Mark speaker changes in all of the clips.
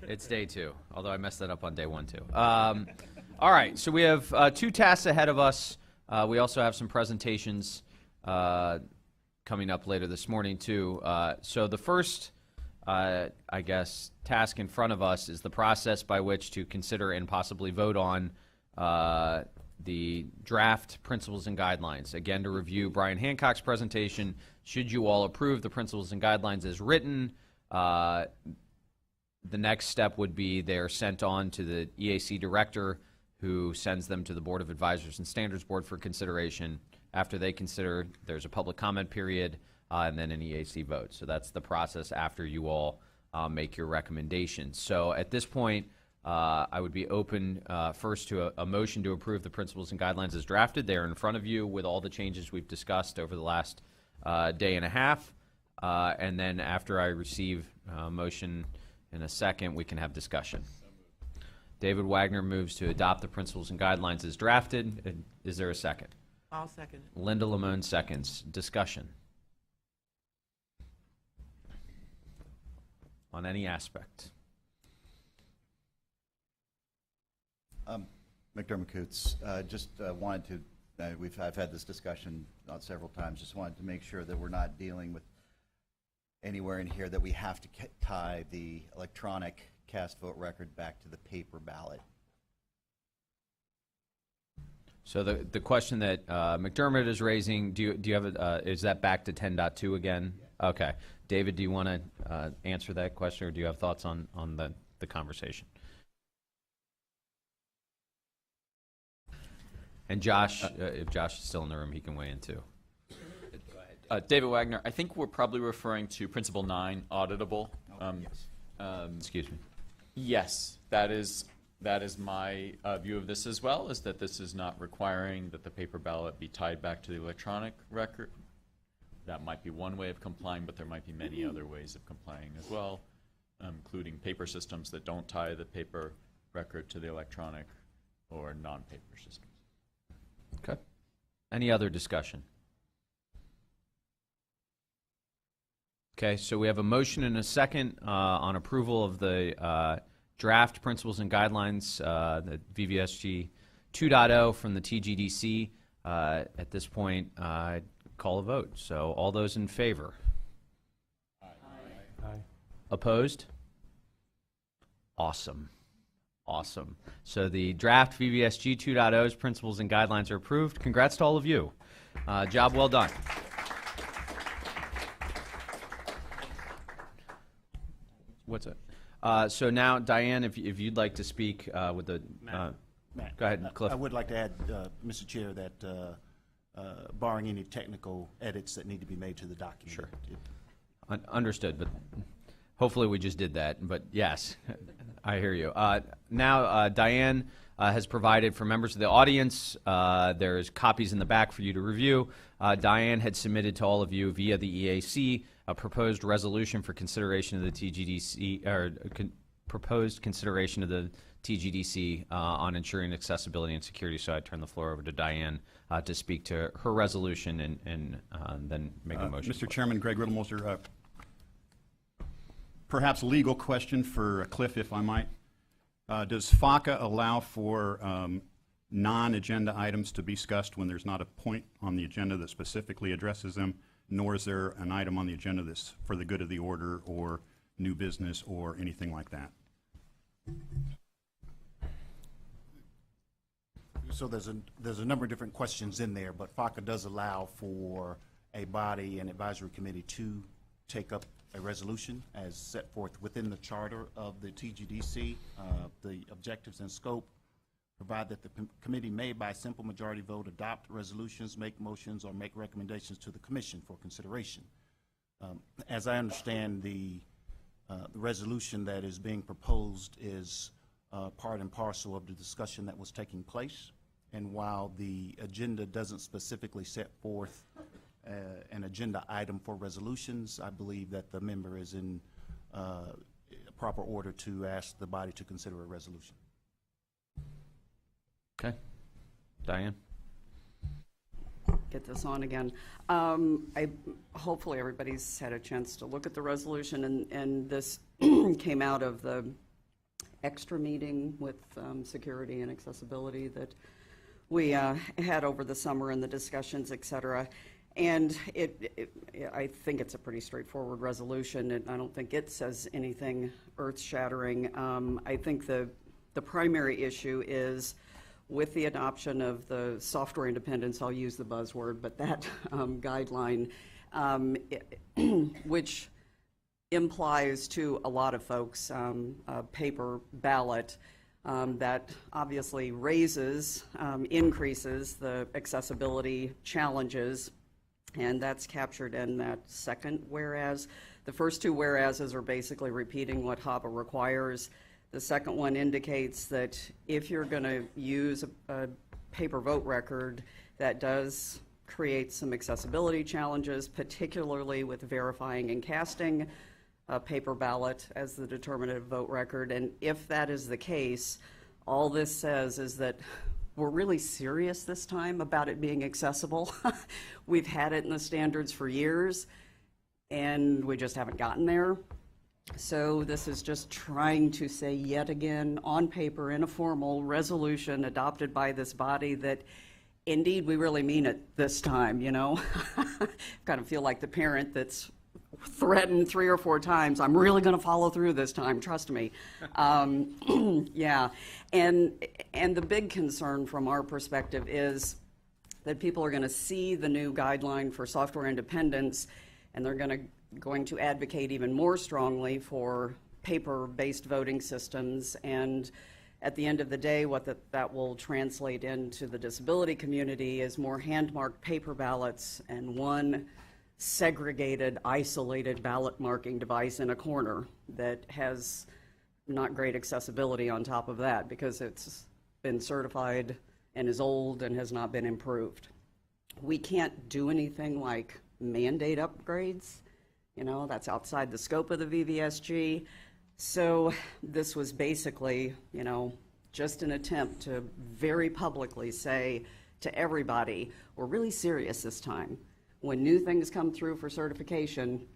Speaker 1: It's day 2, although I messed that up on day 1 too. All right, so we have 2 tasks ahead of us. We also have some presentations coming up later this morning too. So the first, I guess, task in front of us is the process by which to consider and possibly vote on the draft principles and guidelines. Again, to review Brian Hancock's presentation, should you all approve the principles and guidelines as written, the next step would be they're sent on to the EAC director, who sends them to the Board of Advisors and Standards Board for consideration. After they consider, there's a public comment period and then an EAC vote. So that's the process after you all make your recommendations. So at this point, I would be open first to a motion to approve the principles and guidelines as drafted. They're in front of you with all the changes we've discussed over the last day and a half. And then after I receive a motion in a second, we can have discussion. David Wagner moves to adopt the principles and guidelines as drafted. Is there a second?
Speaker 2: I'll second it.
Speaker 1: Linda Lamone seconds. Discussion on any aspect.
Speaker 3: McDermott Coots, just wanted to, I've had this discussion several times, just wanted to make sure that we're not dealing with anywhere in here that we have to tie the electronic cast vote record back to the paper ballot.
Speaker 1: So the question that McDermott is raising, do you have is that back to 10.2 again? Yeah. Okay. David, do you want to answer that question, or do you have thoughts on the conversation? And Josh, if Josh is still in the room, he can weigh in too.
Speaker 4: Go ahead. David Wagner, I think we're probably referring to Principle 9, auditable.
Speaker 3: Yes.
Speaker 1: Excuse me.
Speaker 4: Yes, that is my view of this as well, is that this is not requiring that the paper ballot be tied back to the electronic record. That might be one way of complying, but there might be many other ways of complying as well, including paper systems that don't tie the paper record to the electronic or non-paper systems.
Speaker 1: Okay. Any other discussion? Okay, so we have a motion and a second on approval of the draft principles and guidelines, the VVSG 2.0 from the TGDC. At this point, I'd call a vote. So all those in favor?
Speaker 4: Aye.
Speaker 1: Aye. Opposed? Awesome. Awesome. So the draft VVSG 2.0's principles and guidelines are approved. Congrats to all of you. Job well done. What's it? So now, Diane, if you'd like to speak with the...
Speaker 5: Matt,
Speaker 1: go ahead, Cliff.
Speaker 5: I would like to add, Mr. Chair, that barring any technical edits that need to be made to the document.
Speaker 1: Sure. Understood, but hopefully we just did that. But yes, I hear you. Now, Diane has provided for members of the audience, there's copies in the back for you to review. Diane had submitted to all of you via the EAC a proposed resolution for consideration of the TGDC, or proposed consideration of the TGDC on ensuring accessibility and security. So I turn the floor over to Diane to speak to her resolution and then make a motion.
Speaker 6: Mr. Chairman, Greg Riddlemoser, perhaps a legal question for Cliff, if I might. Does FACA allow for non-agenda items to be discussed when there's not a point on the agenda that specifically addresses them, nor is there an item on the agenda that's for the good of the order or new business or anything like that?
Speaker 5: So there's a number of different questions in there, but FACA does allow for a body and advisory committee to take up a resolution as set forth within the charter of the TGDC. The objectives and scope provide that the committee may, by simple majority vote, adopt resolutions, make motions, or make recommendations to the commission for consideration. As I understand, the resolution that is being proposed is part and parcel of the discussion that was taking place. And while the agenda doesn't specifically set forth an agenda item for resolutions, I believe that the member is in proper order to ask the body to consider a resolution.
Speaker 1: Okay. Diane?
Speaker 7: Get this on again. Hopefully everybody's had a chance to look at the resolution, and this came out of the
Speaker 2: extra meeting with security and accessibility that we had over the summer and the discussions, et cetera. And I think it's a pretty straightforward resolution, and I don't think it says anything earth-shattering. I think the primary issue is with the adoption of the software independence, I'll use the buzzword, but that guideline, which implies to a lot of folks a paper ballot that obviously increases the accessibility challenges, and that's captured in that second whereas. The first two whereases are basically repeating what HAVA requires. The second one indicates that if you're going to use a paper vote record, that does create some accessibility challenges, particularly with verifying and casting a paper ballot as the determinative vote record. And if that is the case, all this says is that we're really serious this time about it being accessible. We've had it in the standards for years, and we just haven't gotten there. So this is just trying to say yet again on paper in a formal resolution adopted by this body that indeed we really mean it this time, you know. Kind of feel like the parent that's threatened 3 or 4 times, I'm really going to follow through this time, trust me. Yeah, and the big concern from our perspective is that people are going to see the new guideline for software independence, and they're going to advocate even more strongly for paper-based voting systems. And at the end of the day, what that will translate into the disability community is more hand-marked paper ballots and one segregated, isolated ballot marking device in a corner that has not great accessibility on top of that because it's been certified and is old and has not been improved. We can't do anything like mandate upgrades. You know, that's outside the scope of the VVSG. So this was basically, you know, just an attempt to very publicly say to everybody, we're really serious this time. When new things come through for certification,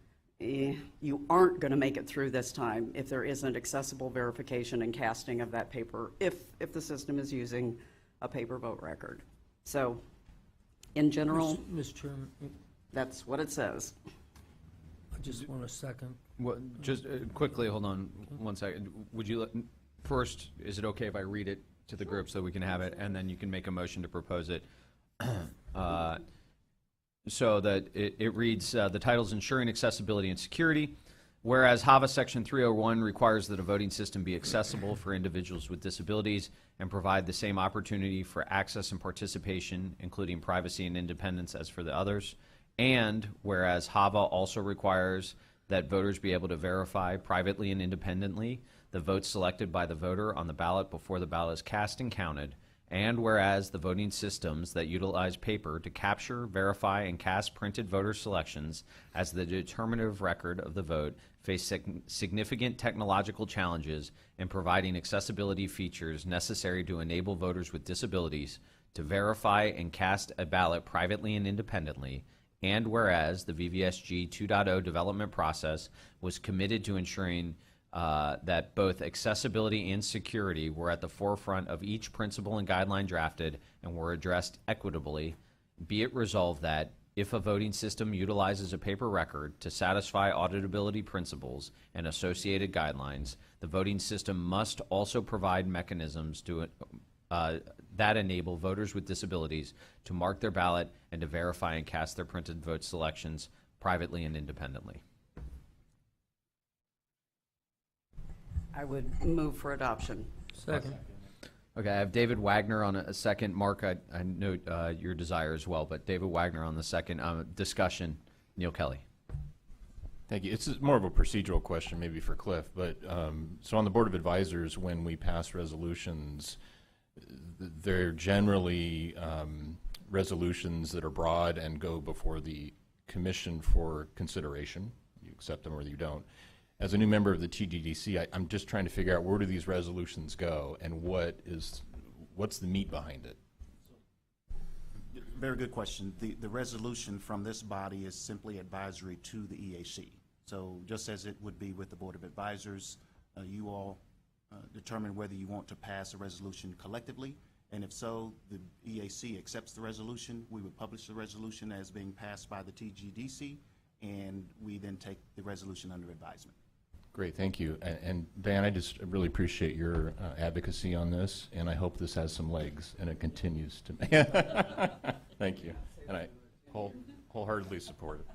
Speaker 2: you aren't going to make it through this time if there isn't accessible verification and casting of that paper, if the system is using a paper vote record. So, in general,
Speaker 7: Mr. Chairman,
Speaker 2: that's what it says.
Speaker 7: I just want a second.
Speaker 1: Well, just quickly, hold on 1 second. Would you first? Is it okay if I read it to the group so we can have it, and then you can make a motion to propose it? So that it reads, the title's Ensuring Accessibility and Security. Whereas HAVA Section 301 requires that a voting system be accessible for individuals with disabilities and provide the same opportunity for access and participation, including privacy and independence, as for the others. And whereas HAVA also requires that voters be able to verify privately and independently the votes selected by the voter on the ballot before the ballot is cast and counted. And whereas the voting systems that utilize paper to capture, verify, and cast printed voter selections as the determinative record of the vote face significant technological challenges in providing accessibility features necessary to enable voters with disabilities to verify and cast a ballot privately and independently. And whereas the VVSG 2.0 development process was committed to ensuring that both accessibility and security were at the forefront of each principle and guideline drafted and were addressed equitably, be it resolved that if a voting system utilizes a paper record to satisfy auditability principles and associated guidelines, the voting system must also provide mechanisms to that enable voters with disabilities to mark their ballot and to verify and cast their printed vote selections privately and independently.
Speaker 2: I would move for adoption.
Speaker 7: Second.
Speaker 1: Okay, I have David Wagner on a second. Mark, I note your desire as well, but David Wagner on the second. Discussion. Neil Kelly.
Speaker 8: Thank you. It's more of a procedural question maybe for Cliff, but so on the Board of Advisors, when we pass resolutions, they're generally resolutions that are broad and go before the Commission for consideration. You accept them or you don't. As a new member of the TGDC, I'm just trying to figure out where do these resolutions go and what's the meat behind it?
Speaker 5: Very good question. The resolution from this body is simply advisory to the EAC. So just as it would be with the Board of Advisors, you all determine whether you want to pass a resolution collectively. And if so, the EAC accepts the resolution. We would publish the resolution as being passed by the TGDC, and we then take the resolution under advisement.
Speaker 8: Great, thank you. And Diane, I just really appreciate your advocacy on this, and I hope this has some legs and it continues to. Thank you. And I wholeheartedly support it.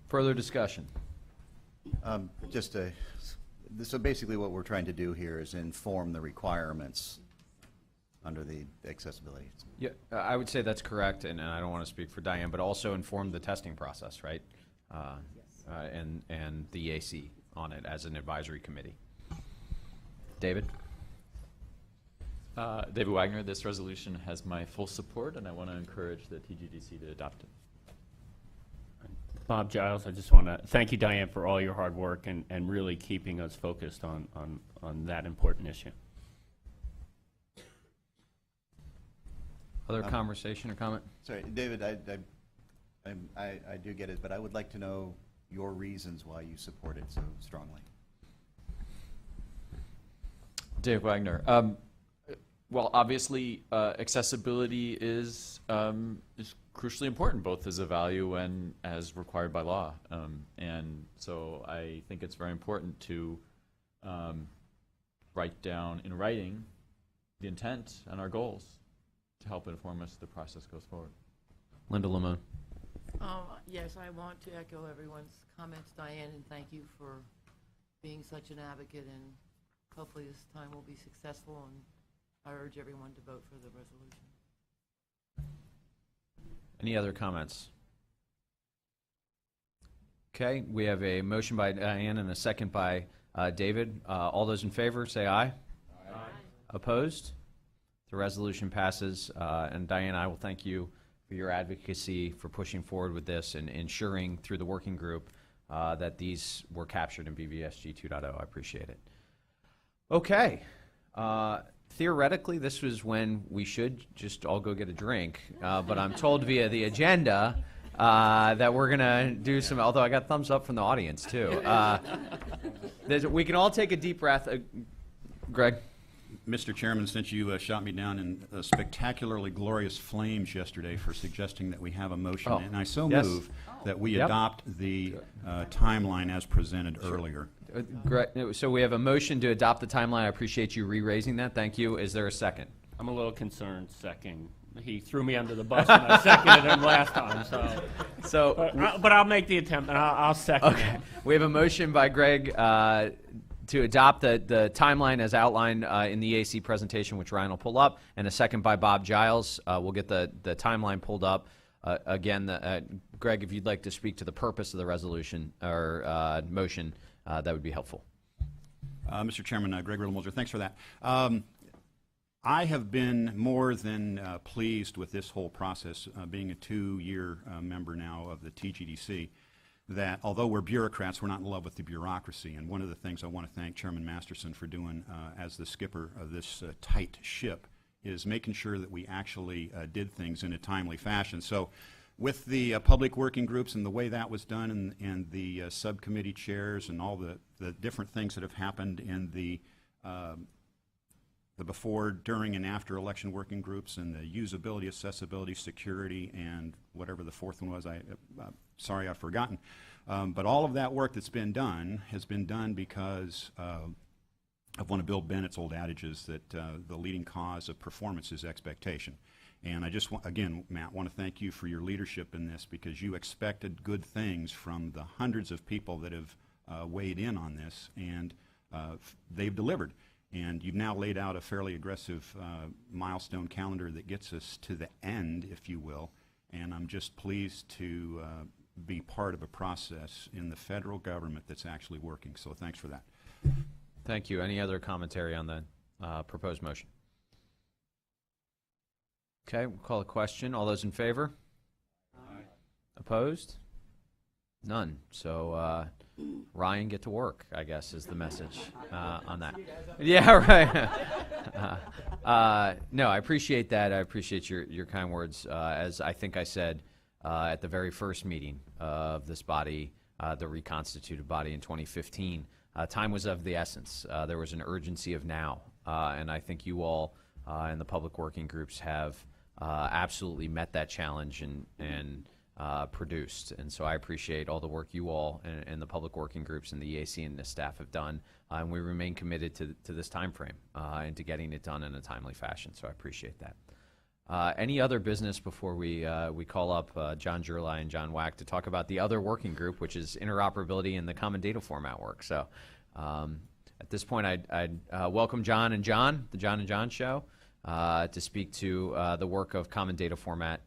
Speaker 1: Further discussion?
Speaker 3: So basically what we're trying to do here is inform the requirements under the accessibility.
Speaker 1: Yeah, I would say that's correct, and I don't want to speak for Diane, but also inform the testing process, right? And the EAC on it as an advisory committee. David?
Speaker 4: David Wagner, this resolution has my full support, and I want to encourage the TGDC to adopt it.
Speaker 9: Bob Giles, I just want to thank you, Diane, for all your hard work and really keeping us focused on that important issue.
Speaker 1: Other conversation or comment?
Speaker 3: Sorry, David, I do get it, but I would like to know your reasons why you support it so strongly.
Speaker 4: Dave Wagner. Well, obviously, accessibility is crucially important, both as a value and as required by law. And so I think it's very important to write down in writing the intent and our goals to help inform us as the process goes forward.
Speaker 1: Linda Lamone.
Speaker 10: Yes, I want to echo everyone's comments, Diane, and thank you for being such an advocate, and hopefully this time will be successful, and I urge everyone to vote for the resolution.
Speaker 1: Any other comments? Okay, we have a motion by Diane and a second by David. All those in favor, say aye. Aye. Opposed? The resolution passes, and Diane, I will thank you for your advocacy for pushing forward with this and ensuring through the working group that these were captured in VVSG 2.0. I appreciate it. Okay. Theoretically, this was when we should just all go get a drink, but I'm told via the agenda that we're going to do some, although I got thumbs up from the audience, too. We can all take a deep breath. Greg?
Speaker 6: Mr. Chairman, since you shot me down in spectacularly glorious flames yesterday for suggesting that we have a motion, and I so move that we adopt the timeline as presented earlier.
Speaker 1: So we have a motion to adopt the timeline. I appreciate you re-raising that. Thank you. Is there a second?
Speaker 9: I'm a little concerned second. He threw me under the bus and I seconded him last time, but I'll make the attempt and I'll second it.
Speaker 1: We have a motion by Greg to adopt the timeline as outlined in the EAC presentation, which Ryan will pull up, and a second by Bob Giles. We'll get the timeline pulled up. Again, Greg, if you'd like to speak to the purpose of the resolution or motion, that would be helpful.
Speaker 6: Mr. Chairman, Greg Riddle-Mulzer, thanks for that. I have been more than pleased with this whole process, being a 2-year member now of the TGDC, that although we're bureaucrats, we're not in love with the bureaucracy. And one of the things I want to thank Chairman Masterson for doing as the skipper of this tight ship is making sure that we actually did things in a timely fashion. So with the public working groups and the way that was done, and the subcommittee chairs and all the different things that have happened in the before, during, and after election working groups, and the usability, accessibility, security, and whatever the fourth one was, sorry, I've forgotten. But all of that work that's been done has been done because of one of Bill Bennett's old adages that the leading cause of performance is expectation. And I just, again, Matt, want to thank you for your leadership in this, because you expected good things from the hundreds of people that have weighed in on this, and they've delivered. And you've now laid out a fairly aggressive milestone calendar that gets us to the end, if you will. And I'm just pleased to be part of a process in the federal government that's actually working. So thanks for that.
Speaker 1: Thank you. Any other commentary on the proposed motion? Okay, we'll call a question. All those in favor? Aye. Opposed? None. So Ryan, get to work, I guess, is the message on that. Yeah, right. No, I appreciate that. I appreciate your kind words. As I think I said at the very first meeting of this body, the reconstituted body in 2015, time was of the essence. There was an urgency of now, and I think you all and the public working groups have absolutely met that challenge and produced. And so I appreciate all the work you all and the public working groups and the EAC and NIST staff have done, and we remain committed to this time frame and to getting it done in a timely fashion. So I appreciate that. Any other business before we call up John Gerli and John Wack to talk about the other working group, which is interoperability and the common data format work. So at this point, I'd welcome John and John, the John and John Show, to speak to the work of common data format,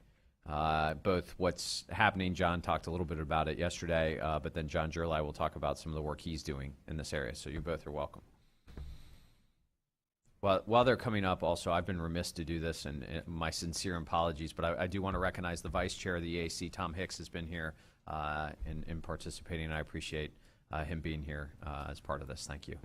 Speaker 1: both what's happening. John talked a little bit about it yesterday, but then John Gerli will talk about some of the work he's doing in this area. So you both are welcome. While they're coming up, also, I've been remiss to do this, and my sincere apologies, but I do want to recognize the Vice Chair of the EAC, Tom Hicks, has been here in participating, and I appreciate him being here as part of this. Thank you.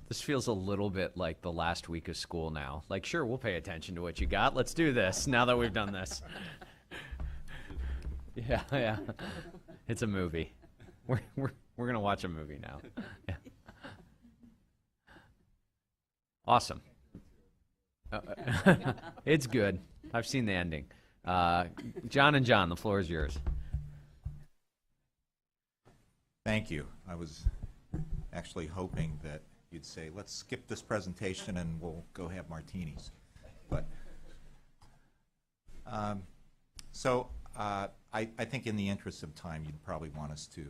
Speaker 1: This feels a little bit like the last week of school now. Like, sure, we'll pay attention to what you got. Let's do this now that we've done this. Yeah. It's a movie. We're gonna watch a movie now. Yeah. Awesome. It's good. I've seen the ending. John and John, the floor is yours.
Speaker 11: Thank you. I was actually hoping that you'd say, let's skip this presentation and we'll go have martinis. But I think in the interest of time, you'd probably want us to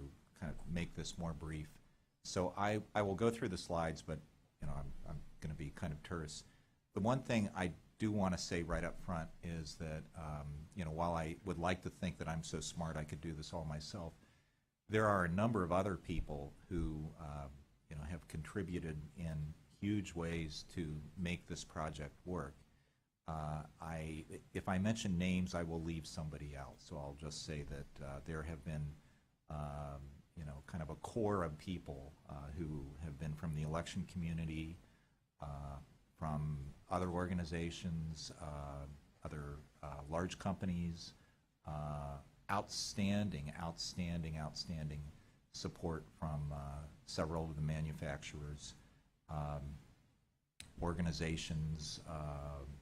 Speaker 11: kind of make this more brief. So I will go through the slides, but I'm going to be kind of terse. The one thing I do want to say right up front is that while I would like to think that I'm so smart I could do this all myself, there are a number of other people who have contributed in huge ways to make this project work. If I mention names, I will leave somebody out. So I'll just say that there have been, kind of a core of people who have been from the election community, from other organizations, other large companies, outstanding support from several of the manufacturers, organizations,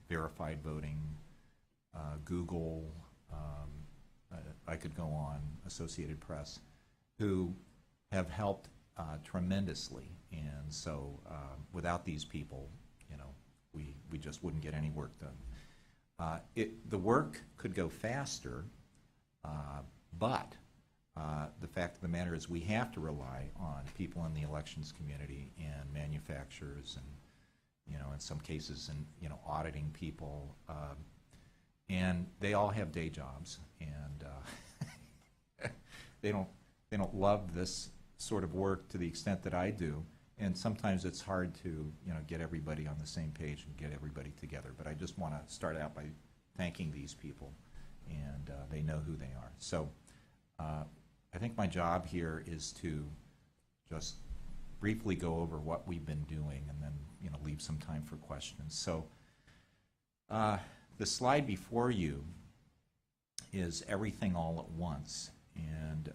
Speaker 11: Verified Voting, Google, I could go on, Associated Press, who have helped tremendously. And so without these people, we just wouldn't get any work done. The work could go faster, but the fact of the matter is we have to rely on people in the elections community and manufacturers and, in some cases, and, auditing people. And they all have day jobs, and they don't love this sort of work to the extent that I do. And sometimes it's hard to, get everybody on the same page and get everybody together. But I just want to start out by thanking these people, and they know who they are. So I think my job here is to just briefly go over what we've been doing and then, leave some time for questions. So the slide before you is everything all at once. And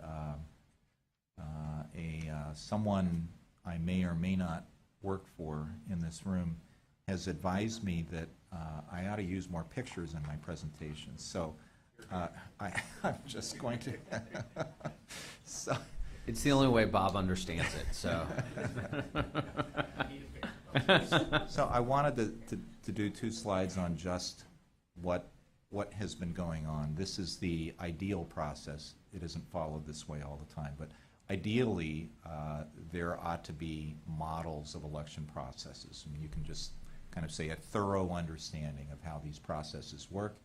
Speaker 11: someone I may or may not work for in this room has advised me that I ought to use more pictures in my presentation. So I'm just going to.
Speaker 1: It's the only way Bob understands it. So.
Speaker 11: So I wanted to do 2 slides on just what has been going on. This is the ideal process. It isn't followed this way all the time, but ideally there ought to be models of election processes. I mean, you can just kind of say a thorough understanding of how these processes work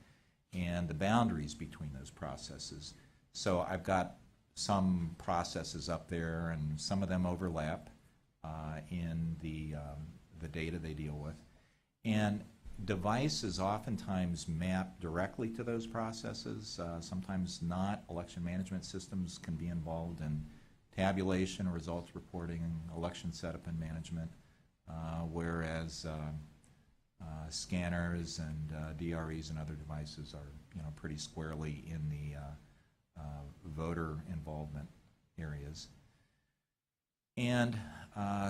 Speaker 11: and the boundaries between those processes. So I've got some processes up there, and some of them overlap in the data they deal with. And devices oftentimes map directly to those processes. Sometimes not. Election management systems can be involved in tabulation, results reporting, election setup and management, whereas scanners and DREs and other devices are pretty squarely in the voter involvement areas. And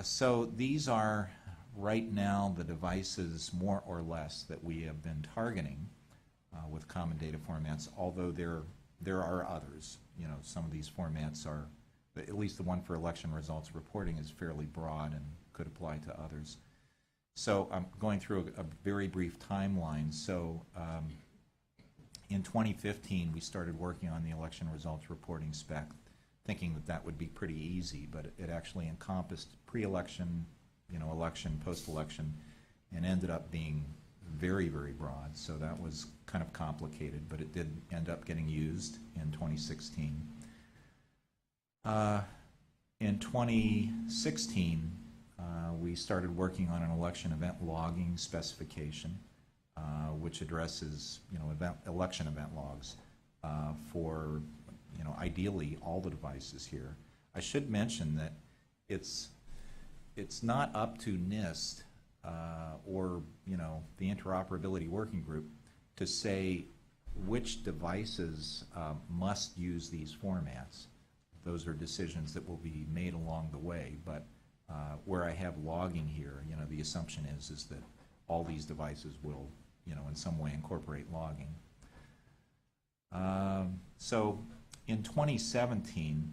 Speaker 11: so these are right now the devices more or less that we have been targeting with common data formats, although there are others. Some of these formats are, at least the one for election results reporting is fairly broad and could apply to others. So I'm going through a very brief timeline. So in 2015, we started working on the election results reporting spec, thinking that that would be pretty easy, but it actually encompassed pre-election, election, post-election, and ended up being very, very broad. So that was kind of complicated, but it did end up getting used in 2016. In 2016, we started working on an election event logging specification, which addresses, election event logs for, ideally all the devices here. I should mention that it's not up to NIST or, the Interoperability Working Group to say which devices must use these formats. Those are decisions that will be made along the way, but where I have logging here, the assumption is that all these devices will, in some way incorporate logging. So in 2017,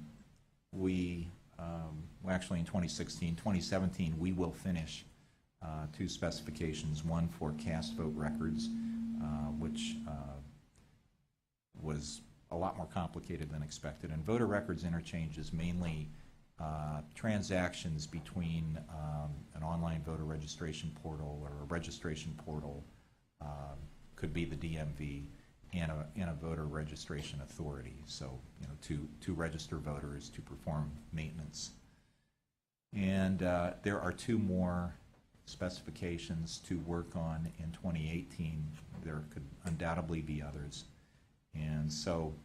Speaker 11: actually in 2017, we will finish two specifications, one for cast vote records, which was a lot more complicated than expected. And voter records interchange is mainly transactions between an online voter registration portal or a registration portal, could be the DMV, and a voter registration authority. So, to register voters, to perform maintenance. And there are two more specifications to work on in 2018. There could undoubtedly be others. And so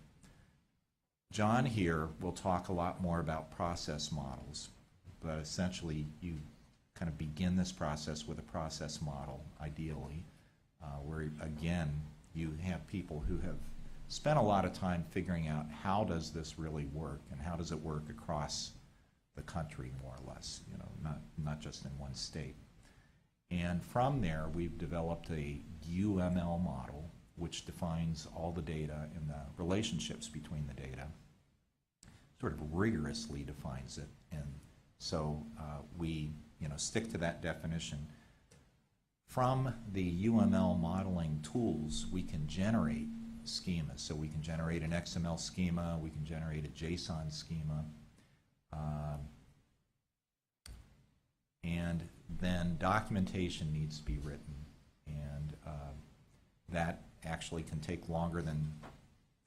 Speaker 11: John here will talk a lot more about process models, but essentially you kind of begin this process with a process model, ideally, where again, you have people who have spent a lot of time figuring out how does this really work and how does it work across the country, more or less, not just in one state. And from there, we've developed a UML model, which defines all the data and the relationships between the data, sort of rigorously defines it. And so we stick to that definition. From the UML modeling tools, we can generate schemas. So we can generate an XML schema, we can generate a JSON schema, and then documentation needs to be written. And that actually can take longer than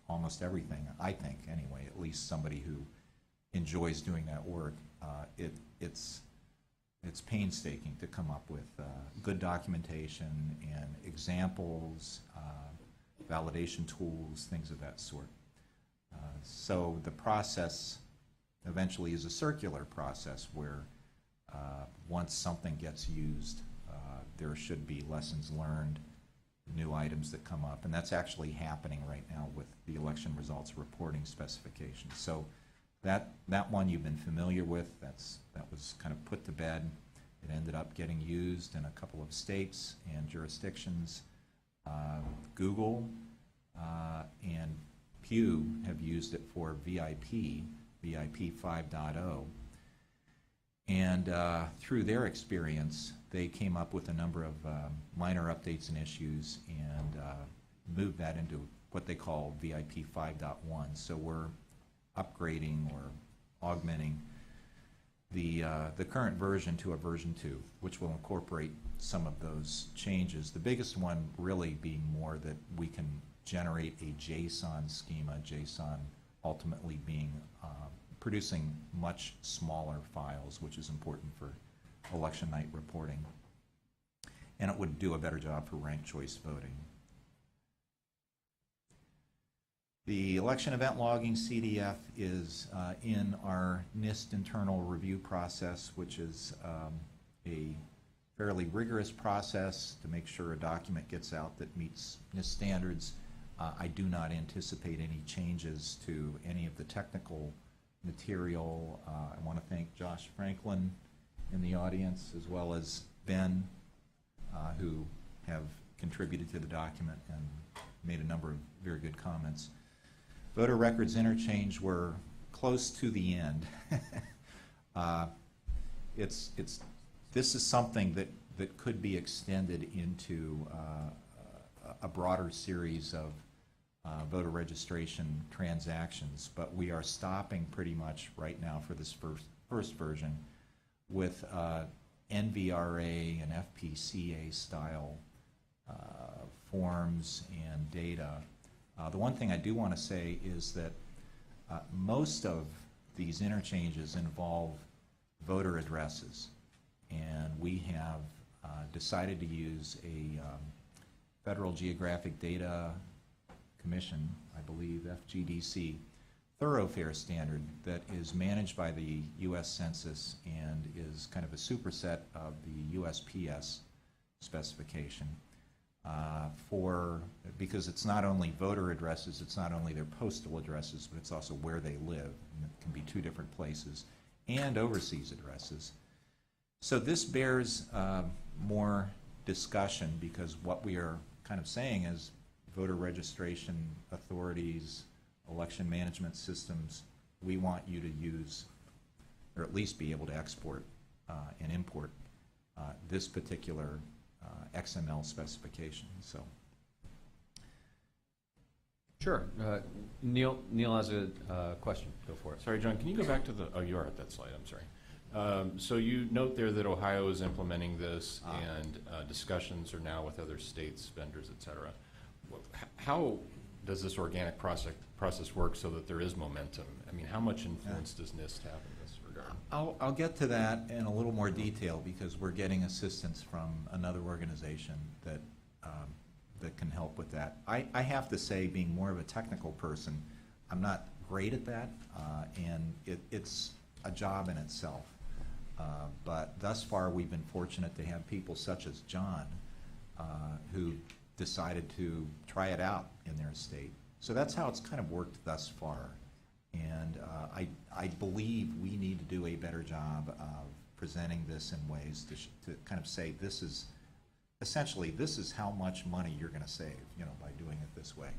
Speaker 11: almost everything, I think, anyway, at least somebody who enjoys doing that work. It's painstaking to come up with good documentation and examples, validation tools, things of that sort. So the process eventually is a circular process where once something gets used, there should be lessons learned, new items that come up, and that's actually happening right now with the election results reporting specification. So that one you've been familiar with, that was kind of put to bed. It ended up getting used in a couple of states and jurisdictions. Google and Pew have used it for VIP 5.0. And through their experience, they came up with a number of minor updates and issues and moved that into what they call VIP 5.1. So we're upgrading or augmenting the current version to a version 2, which will incorporate some of those changes. The biggest one really being more that we can generate a JSON schema, JSON ultimately being producing much smaller files, which is important for election night reporting. And it would do a better job for ranked choice voting. The election event logging CDF is in our NIST internal review process, which is a fairly rigorous process to make sure a document gets out that meets NIST standards. I do not anticipate any changes to any of the technical material. I want to thank Josh Franklin in the audience, as well as Ben, who have contributed to the document and made a number of very good comments. Voter records interchange, were close to the end. This is something that could be extended into a broader series of voter registration transactions, but we are stopping pretty much right now for this first version with NVRA and FPCA style forms and data. The one thing I do want to say is that most of these interchanges involve voter addresses, and we have decided to use a Federal Geographic Data Commission, I believe FGDC, thoroughfare standard that is managed by the U.S. Census and is kind of a superset of the USPS specification. Because it's not only voter addresses, it's not only their postal addresses, but it's also where they live. And it can be 2 different places, and overseas addresses. So this bears more discussion, because what we are kind of saying is voter registration authorities, election management systems, we want you to use, or at least be able to export and import this particular XML specification. So,
Speaker 1: Sure. Neil has a question. Go for it.
Speaker 8: Sorry, John, can you go back to the, oh, you are at that slide, I'm sorry. So you note there that Ohio is implementing this, and discussions are now with other states, vendors, et cetera. How does this organic process work so that there is momentum? I mean, how much influence does NIST have in this regard?
Speaker 11: I'll get to that in a little more detail, because we're getting assistance from another organization that that can help with that. I have to say, being more of a technical person, I'm not great at that, and it's a job in itself. But thus far, we've been fortunate to have people such as John, who decided to try it out in their state. So that's how it's kind of worked thus far. And I believe we need to do a better job of presenting this in ways to kind of say, this is, essentially, this is how much money you're going to save, by doing it this way.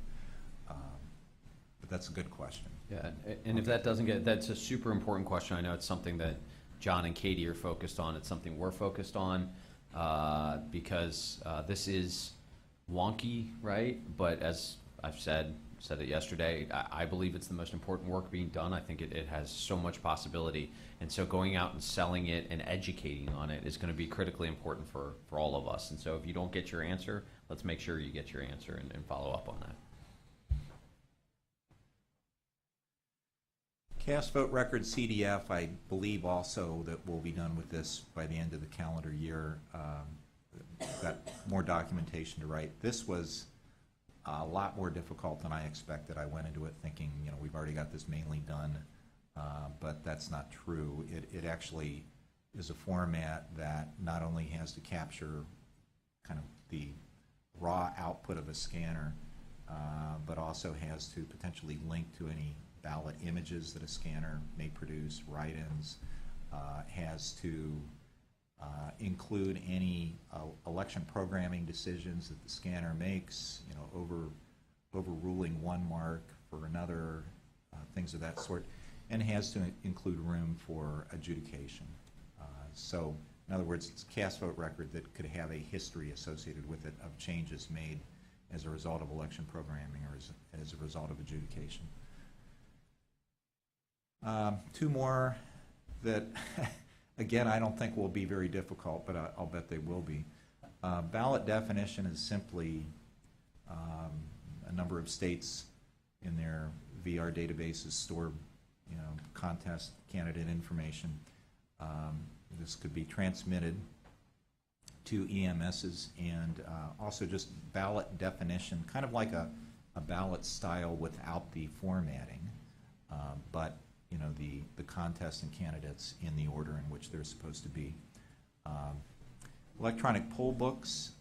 Speaker 11: But that's a good question.
Speaker 1: Yeah, and if that doesn't get, that's a super important question. I know it's something that John and Katie are focused on. It's something we're focused on, because this is wonky, right? But as I've said it yesterday, I believe it's the most important work being done. I think it has so much possibility. And so going out and selling it and educating on it is going to be critically important for all of us. And so if you don't get your answer, let's make sure you get your answer and follow up on that.
Speaker 11: Cast vote record CDF, I believe also that we'll be done with this by the end of the calendar year. Got more documentation to write. This was a lot more difficult than I expected. I went into it thinking, we've already got this mainly done, but that's not true. It actually is a format that not only has to capture kind of the raw output of a scanner, but also has to potentially link to any ballot images that a scanner may produce, write-ins, has to include any election programming decisions that the scanner makes, overruling one mark for another, things of that sort, and has to include room for adjudication. So, in other words, it's a cast vote record that could have a history associated with it of changes made as a result of election programming or as a result of adjudication. 2 more that, again, I don't think will be very difficult, but I'll bet they will be. Ballot definition is simply a number of states in their VR databases store, contest candidate information. This could be transmitted to EMSs, and also just ballot definition, kind of like a ballot style without the formatting, but the contest and candidates in the order in which they're supposed to be. Electronic poll books,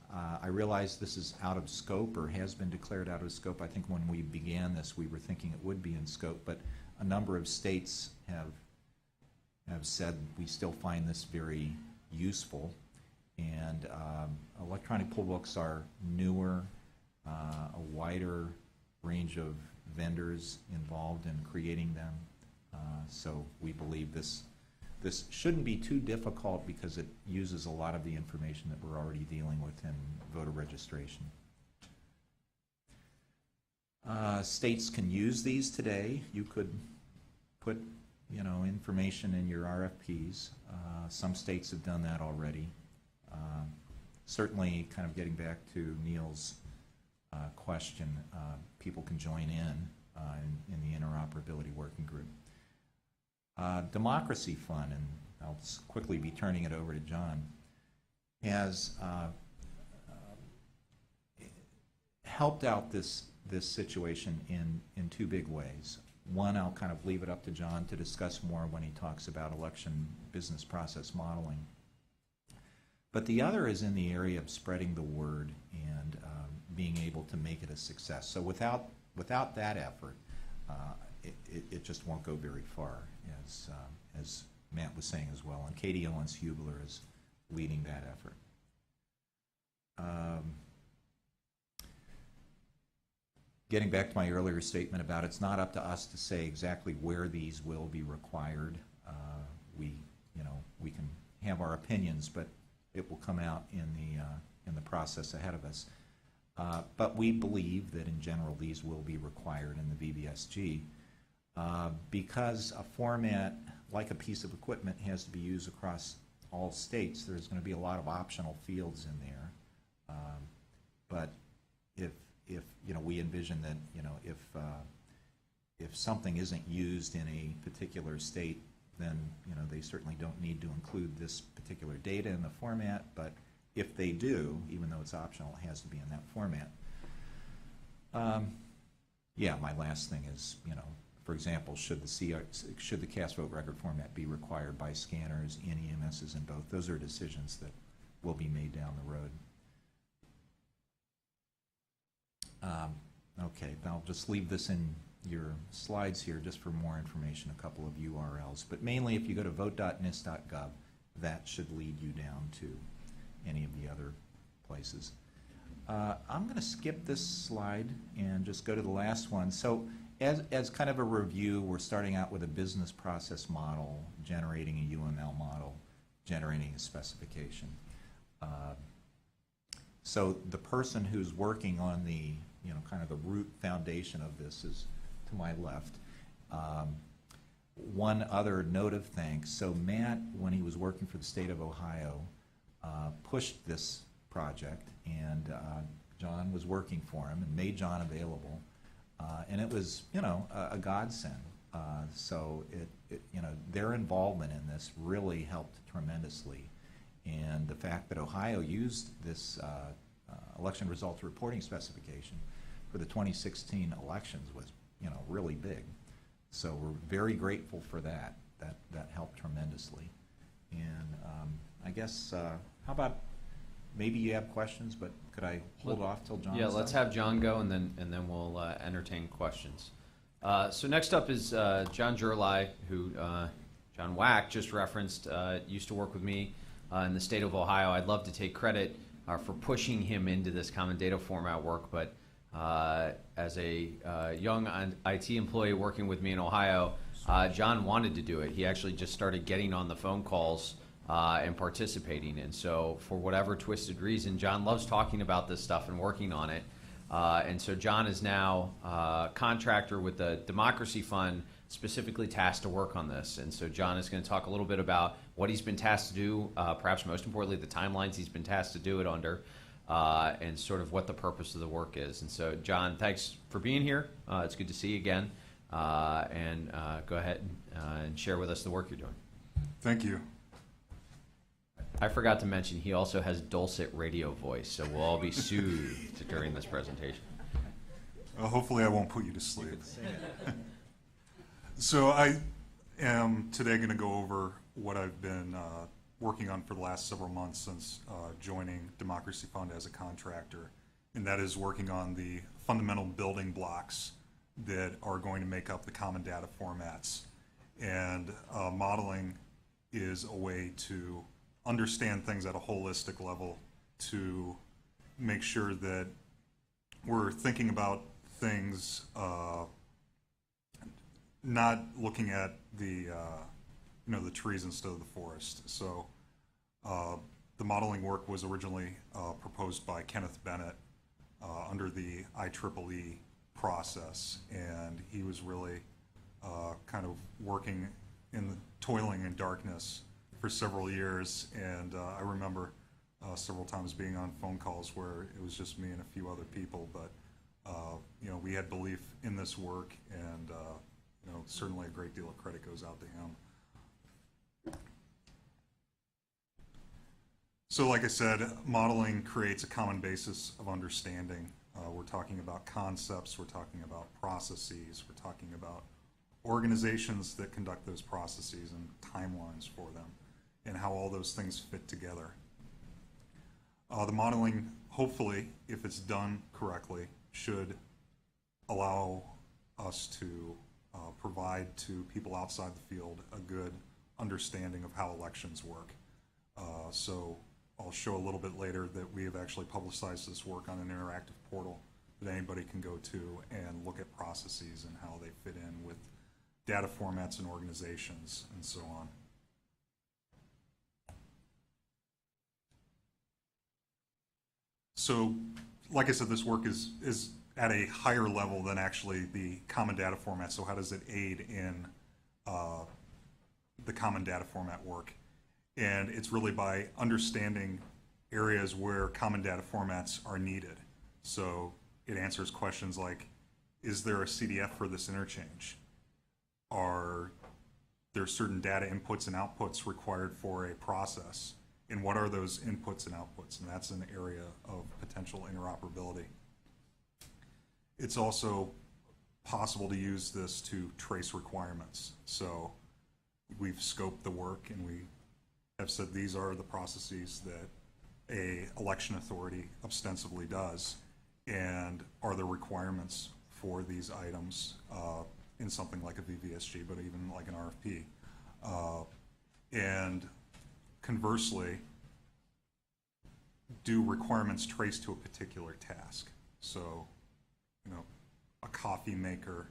Speaker 11: I realize this is out of scope or has been declared out of scope. I think when we began this, we were thinking it would be in scope, but a number of states have said we still find this very useful. And electronic poll books are newer, a wider range of vendors involved in creating them. So we believe this shouldn't be too difficult because it uses a lot of the information that we're already dealing with in voter registration. States can use these today. You could put information in your RFPs. Some states have done that already. Certainly, kind of getting back to Neil's question, people can join in the Interoperability Working Group. Democracy Fund, and I'll quickly be turning it over to John, has helped out this situation in two big ways. One, I'll kind of leave it up to John to discuss more when he talks about election business process modeling. But the other is in the area of spreading the word and being able to make it a success. So without that effort, it just won't go very far, as Matt was saying as well. And Katie Owens-Hubler is leading that effort. Getting back to my earlier statement about it's not up to us to say exactly where these will be required. We can have our opinions, but it will come out in the process ahead of us. But we believe that in general these will be required in the VVSG because a format like a piece of equipment has to be used across all states. There's going to be a lot of optional fields in there, but if we envision that if something isn't used in a particular state, then they certainly don't need to include this particular data in the format. But if they do, even though it's optional, it has to be in that format. My last thing is, for example, should the cast vote record format be required by scanners in EMSs and both? Those are decisions that will be made down the road. Okay, I'll just leave this in your slides here just for more information, a couple of URLs. But mainly if you go to vote.nist.gov, that should lead you down to any of the other places. I'm going to skip this slide and just go to the last one. So as kind of a review, we're starting out with a business process model, generating a UML model, generating a specification. So the person who's working on the kind of the root foundation of this is to my left. One other note of thanks. So Matt, when he was working for the state of Ohio, pushed this project, and John was working for him and made John available. And it was, a godsend. So their involvement in this really helped tremendously. And the fact that Ohio used this election results reporting specification for the 2016 elections was, really big. So we're very grateful for that. That helped tremendously. And I guess, how about maybe you have questions, but could I hold off till John?
Speaker 1: Yeah, let's have John go, and then we'll entertain questions. So next up is John Gerlai, who John Wack just referenced, used to work with me in the state of Ohio. I'd love to take credit for pushing him into this common data format work, but as a young IT employee working with me in Ohio, John wanted to do it. He actually just started getting on the phone calls and participating. And so for whatever twisted reason, John loves talking about this stuff and working on it. And so John is now a contractor with the Democracy Fund, specifically tasked to work on this. And so John is going to talk a little bit about what he's been tasked to do, perhaps most importantly, the timelines he's been tasked to do it under, and sort of what the purpose of the work is. And so, John, thanks for being here. It's good to see you again. And go ahead and share with us the work you're doing.
Speaker 12: Thank you.
Speaker 1: I forgot to mention he also has dulcet radio voice, so we'll all be soothed during this presentation.
Speaker 12: Hopefully I won't put you to sleep. So I am today going to go over what I've been working on for the last several months since joining Democracy Fund as a contractor, and that is working on the fundamental building blocks that are going to make up the common data formats. And modeling is a way to understand things at a holistic level, to make sure that we're thinking about things, not looking at the the trees instead of the forest. So the modeling work was originally proposed by Kenneth Bennett under the IEEE process, and he was really kind of working toiling in darkness for several years. And I remember several times being on phone calls where it was just me and a few other people, but we had belief in this work, and certainly a great deal of credit goes out to him. So like I said, modeling creates a common basis of understanding. We're talking about concepts, we're talking about processes, we're talking about organizations that conduct those processes and timelines for them, and how all those things fit together. The modeling, hopefully, if it's done correctly, should allow us to provide to people outside the field a good understanding of how elections work. So I'll show a little bit later that we have actually publicized this work on an interactive portal that anybody can go to and look at processes and how they fit in with data formats and organizations and so on. So, like I said, this work is at a higher level than actually the common data format. So how does it aid in the common data format work? And it's really by understanding areas where common data formats are needed. So it answers questions like, is there a CDF for this interchange? Are there certain data inputs and outputs required for a process? And what are those inputs and outputs? And that's an area of potential interoperability. It's also possible to use this to trace requirements. So we've scoped the work and we have said these are the processes that a election authority ostensibly does, and are the requirements for these items in something like a VVSG, but even like an RFP. And conversely, do requirements trace to a particular task? So, a coffee maker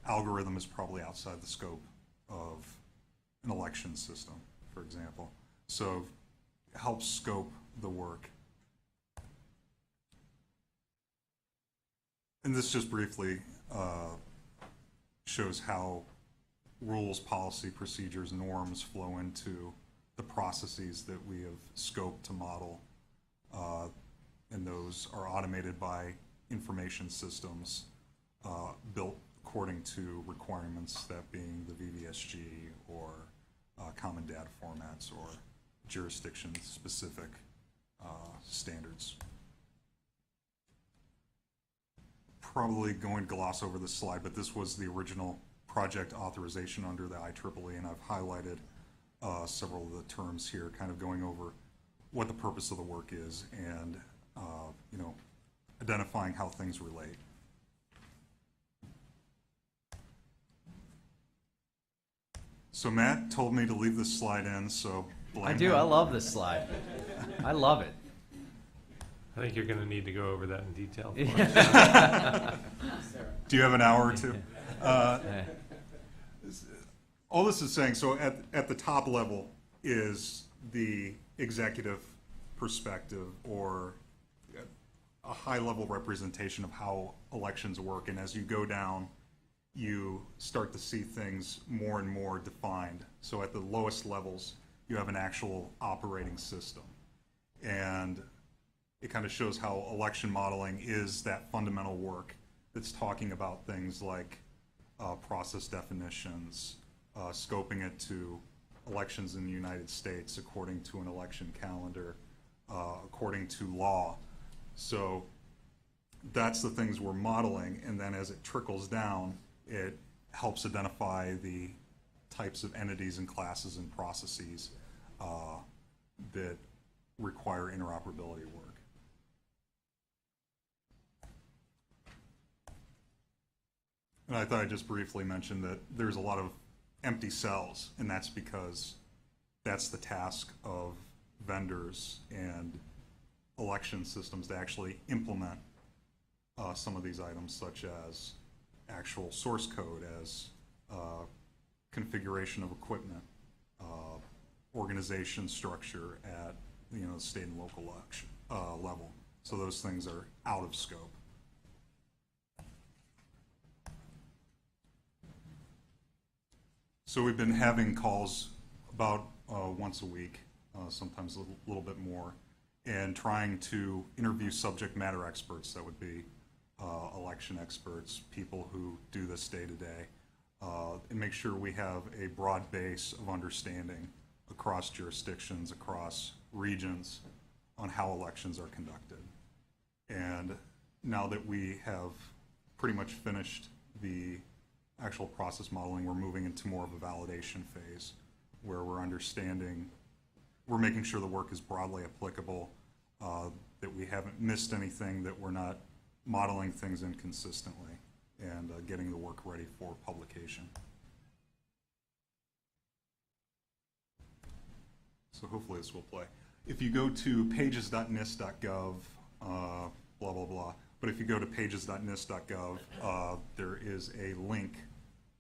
Speaker 12: algorithm is probably outside the scope of an election system, for example. So help scope the work. And this just briefly shows how rules, policy, procedures, norms flow into the processes that we have scoped to model. And those are automated by information systems built according to requirements, that being the VVSG or common data formats or jurisdiction-specific standards. Probably going to gloss over this slide, but this was the original project authorization under the IEEE, and I've highlighted several of the terms here, kind of going over what the purpose of the work is and identifying how things relate. So Matt told me to leave this slide in, so blame
Speaker 1: I do.
Speaker 12: him.
Speaker 1: I love this slide. I love it.
Speaker 13: I think you're going to need to go over that in detail for us.
Speaker 12: Do you have an hour or two? All this is saying, so at the top level is the executive perspective, or a high-level representation of how elections work. And as you go down, you start to see things more and more defined. So at the lowest levels, you have an actual operating system. And it kind of shows how election modeling is that fundamental work that's talking about things like process definitions, scoping it to elections in the United States according to an election calendar, according to law. So that's the things we're modeling, and then as it trickles down, it helps identify the types of entities and classes and processes that require interoperability work. And I thought I'd just briefly mention that there's a lot of empty cells, and that's because that's the task of vendors and election systems to actually implement some of these items, such as actual source code, as configuration of equipment, organization structure at state and local election level. So those things are out of scope. So we've been having calls about once a week, sometimes a little bit more, and trying to interview subject matter experts. That would be election experts, people who do this day to day, and make sure we have a broad base of understanding across jurisdictions, across regions, on how elections are conducted. And now that we have pretty much finished the actual process modeling, we're moving into more of a validation phase where we're making sure the work is broadly applicable, that we haven't missed anything, that we're not modeling things inconsistently, and getting the work ready for publication. So hopefully this will play. If you go to pages.nist.gov, blah, blah, blah, but if you go to pages.nist.gov, there is a link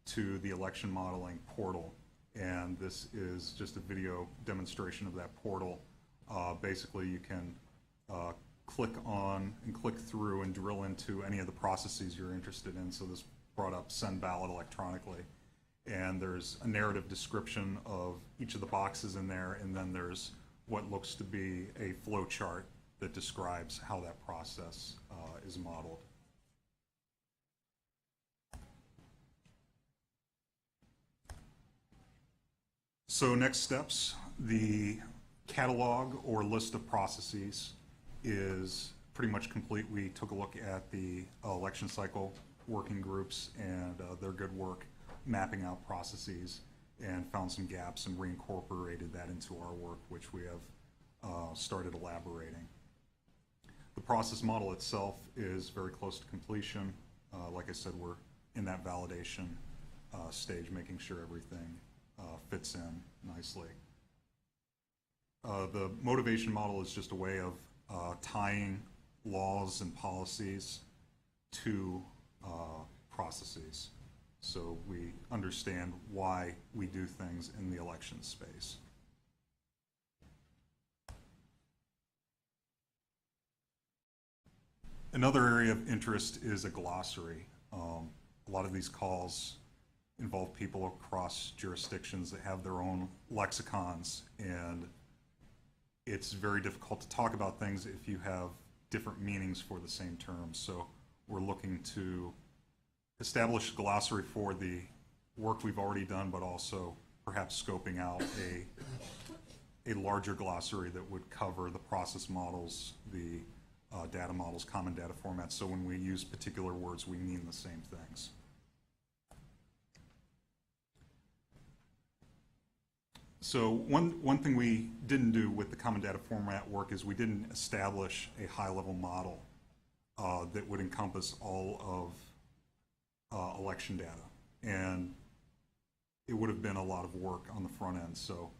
Speaker 12: to the election modeling portal, and this is just a video demonstration of that portal. Basically, you can click on and click through and drill into any of the processes you're interested in. So this brought up send ballot electronically, and there's a narrative description of each of the boxes in there, and then there's what looks to be a flow chart that describes how that process is modeled. So next steps, the catalog or list of processes is pretty much complete. We took a look at the election cycle working groups and their good work mapping out processes, and found some gaps and reincorporated that into our work, which we have started elaborating. The process model itself is very close to completion. Like I said, we're in that validation stage, making sure everything fits in nicely. The motivation model is just a way of tying laws and policies to processes, so we understand why we do things in the election space. Another area of interest is a glossary. A lot of these calls involve people across jurisdictions that have their own lexicons, and it's very difficult to talk about things if you have different meanings for the same terms. So we're looking to establish a glossary for the work we've already done, but also perhaps scoping out a larger glossary that would cover the process models, the data models, common data formats, so when we use particular words, we mean the same things. So one thing we didn't do with the common data format work is we didn't establish a high-level model that would encompass all of election data, and it would have been a lot of work on the front end. So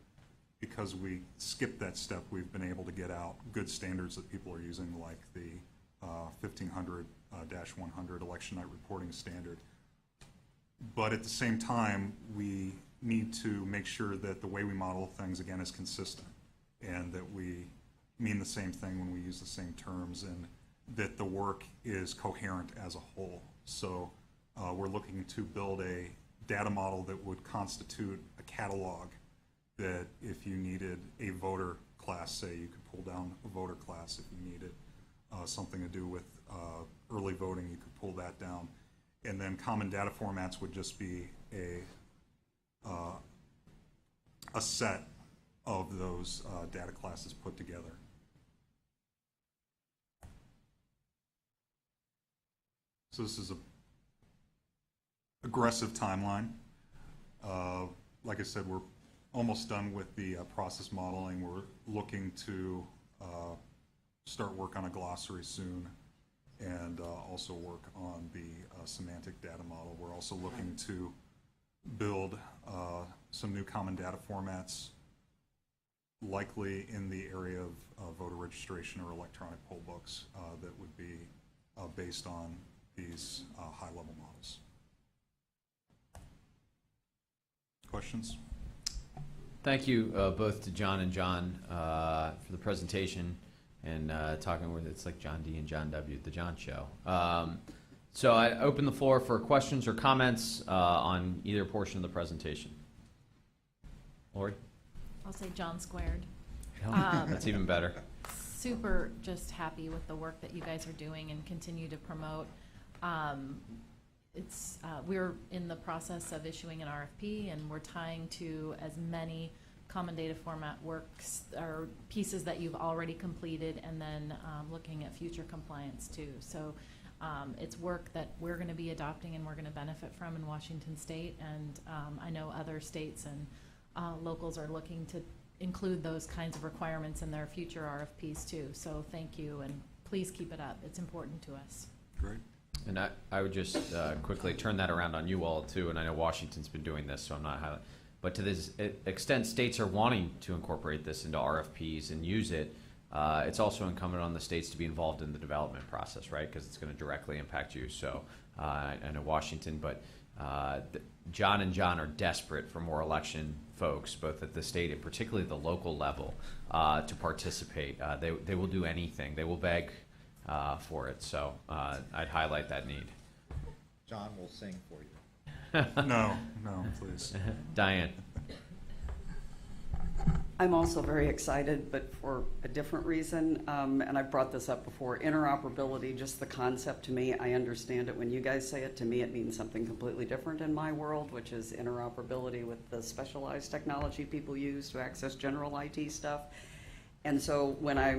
Speaker 12: because we skipped that step, we've been able to get out good standards that people are using, like the 1500-100 election night reporting standard. But at the same time, we need to make sure that the way we model things, again, is consistent, and that we mean the same thing when we use the same terms, and that the work is coherent as a whole. So we're looking to build a data model that would constitute a catalog, that if you needed a voter class, say, you could pull down a voter class. If you needed something to do with early voting, you could pull that down. And then common data formats would just be a set of those data classes put together. So this is a aggressive timeline. Like I said, we're almost done with the process modeling. We're looking to start work on a glossary soon, and also work on the semantic data model. We're also looking to build some new common data formats, likely in the area of voter registration or electronic poll books, that would be based on these high-level models. Questions?
Speaker 1: Thank you both to John and John for the presentation and talking with, it's like John D and John W, the John Show. So I open the floor for questions or comments on either portion of the presentation. Lori?
Speaker 14: I'll say John squared.
Speaker 1: That's even better.
Speaker 14: Super just happy with the work that you guys are doing and continue to promote. We're in the process of issuing an RFP, and we're tying to as many common data format works or pieces that you've already completed, and then looking at future compliance too. So it's work that we're going to be adopting and we're going to benefit from in Washington State, and I know other states and locals are looking to include those kinds of requirements in their future RFPs too. So thank you, and please keep it up. It's important to us.
Speaker 12: Great.
Speaker 1: And I would just quickly turn that around on you all too, and I know Washington's been doing this, so I'm not highlighting. But to this extent, states are wanting to incorporate this into RFPs and use it. It's also incumbent on the states to be involved in the development process, right? Because it's going to directly impact you. So I know Washington, but John and John are desperate for more election folks, both at the state and particularly the local level, to participate. They will do anything. They will beg for it. So I'd highlight that need.
Speaker 11: John will sing for you.
Speaker 12: No, please.
Speaker 1: Diane.
Speaker 2: I'm also very excited, but for a different reason, and I've brought this up before. Interoperability, just the concept to me, I understand it. When you guys say it, to me it means something completely different in my world, which is interoperability with the specialized technology people use to access general IT stuff. And so when I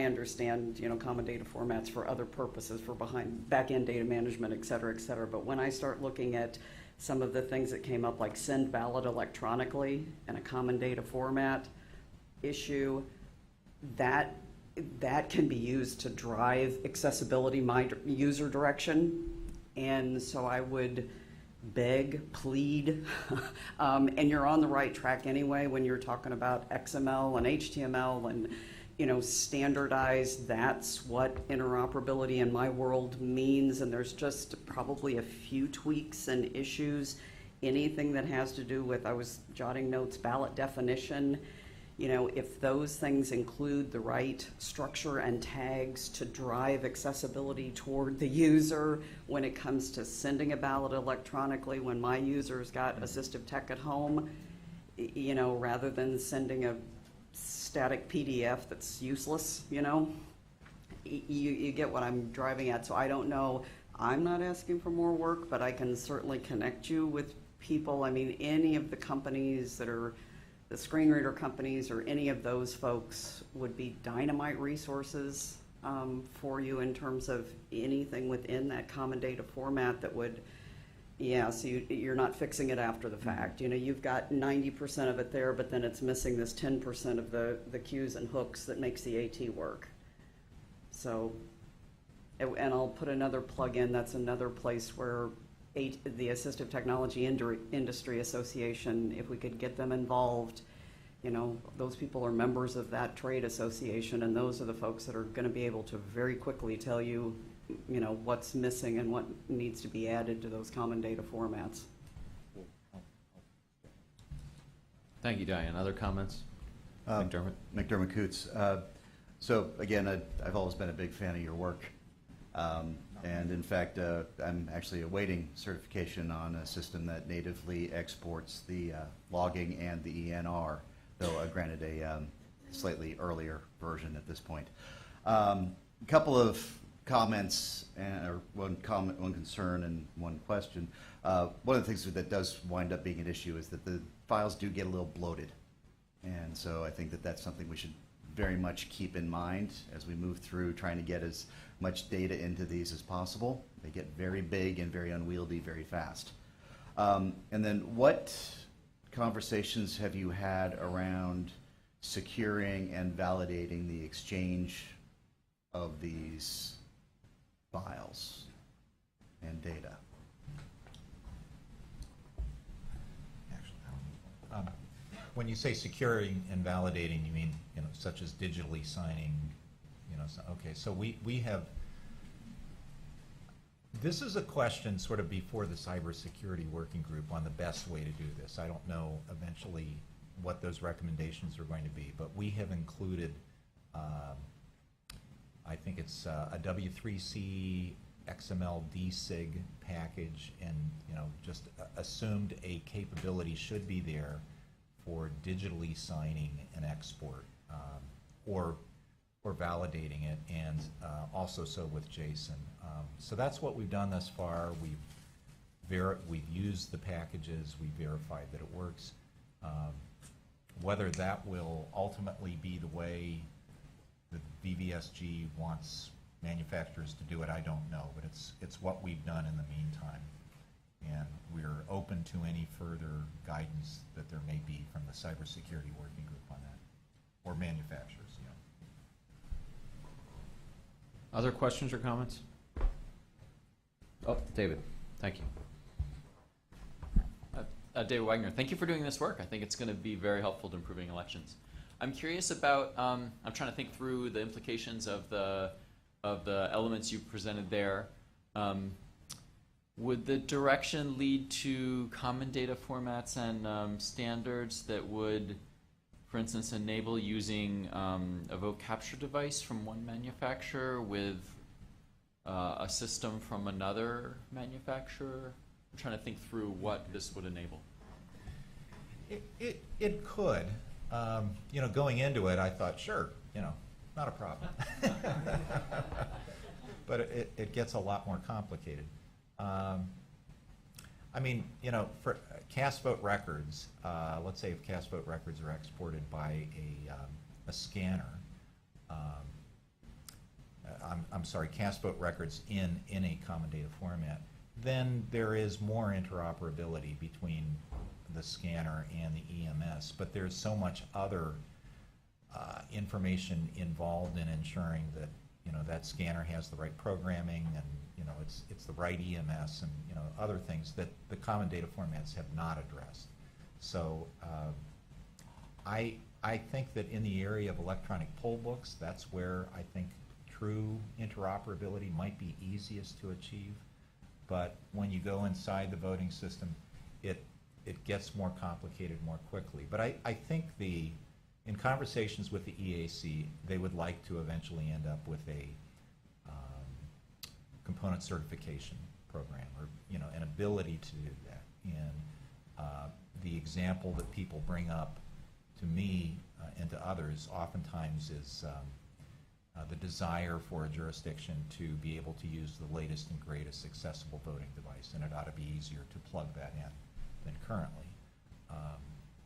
Speaker 2: understand, common data formats for other purposes, for back-end data management, et cetera, but when I start looking at some of the things that came up, like send ballot electronically in a common data format issue, that can be used to drive accessibility, my user direction. And so I would beg, plead, and you're on the right track anyway when you're talking about XML and HTML and standardized. That's what interoperability in my world means, and there's just probably a few tweaks and issues. Anything that has to do with, I was jotting notes, ballot definition, if those things include the right structure and tags to drive accessibility toward the user when it comes to sending a ballot electronically, when my user's got assistive tech at home, rather than sending a static PDF that's useless, you get what I'm driving at. So I don't know, I'm not asking for more work, but I can certainly connect you with people. I mean, any of the companies that are the screen reader companies or any of those folks would be dynamite resources for you in terms of anything within that common data format that would, so you're not fixing it after the fact. You've got 90% of it there, but then it's missing this 10% of the cues and hooks that makes the AT work. So, and I'll put another plug in, that's another place where the Assistive Technology Industry Association, if we could get them involved, those people are members of that trade association, and those are the folks that are going to be able to very quickly tell you, what's missing and what needs to be added to those common data formats.
Speaker 1: Thank you, Diane. Other comments?
Speaker 3: McDermott Coots. So again, I've always been a big fan of your work. And in fact, I'm actually awaiting certification on a system that natively exports the logging and the ENR, though granted a slightly earlier version at this point. A couple of comments, or one comment, one concern, and one question. One of the things that does wind up being an issue is that the files do get a little bloated. And so I think that that's something we should very much keep in mind as we move through trying to get as much data into these as possible. They get very big and very unwieldy very fast. And then what conversations have you had around securing and validating the exchange of these files and data?
Speaker 11: When you say securing and validating, you mean, you know, such as digitally signing, you know, so, okay, so we have, this is a question sort of before the cybersecurity working group on the best way to do this. I don't know eventually what those recommendations are going to be, but we have included, I think it's a W3C XML DSIG package, and, you know, just assumed a capability should be there for digitally signing an export, or validating it, and also so with JSON. So that's what we've done thus far. We've used the packages. We've verified that it works. Whether that will ultimately be the way the VVSG wants manufacturers to do it, I don't know, but it's what we've done in the meantime. And we're open to any further guidance that there may be from the cybersecurity working group on that, or manufacturers, you know.
Speaker 1: Other questions or comments? Oh, David, thank you.
Speaker 4: David Wagner, thank you for doing this work. I think it's going to be very helpful to improving elections. I'm curious about, I'm trying to think through the implications of the elements you presented there. Would the direction lead to common data formats and standards that would, for instance, enable using a vote capture device from one manufacturer with a system from another manufacturer? I'm trying to think through what this would enable.
Speaker 11: It could. You know, going into it, I thought, sure, you know, not a problem. But it gets a lot more complicated. I mean, you know, for cast vote records, let's say if cast vote records are exported by a scanner, I'm sorry, cast vote records in a common data format, then there is more interoperability between the scanner and the EMS, but there's so much other information involved in ensuring that, you know, that scanner has the right programming, and, you know, it's the right EMS, and, you know, other things that the common data formats have not addressed. So I think that in the area of electronic poll books, that's where I think true interoperability might be easiest to achieve. But when you go inside the voting system, it gets more complicated more quickly. But I think in conversations with the EAC, they would like to eventually end up with a component certification program, or, you know, an ability to do that. And the example that people bring up to me and to others oftentimes is the desire for a jurisdiction to be able to use the latest and greatest accessible voting device, and it ought to be easier to plug that in than currently.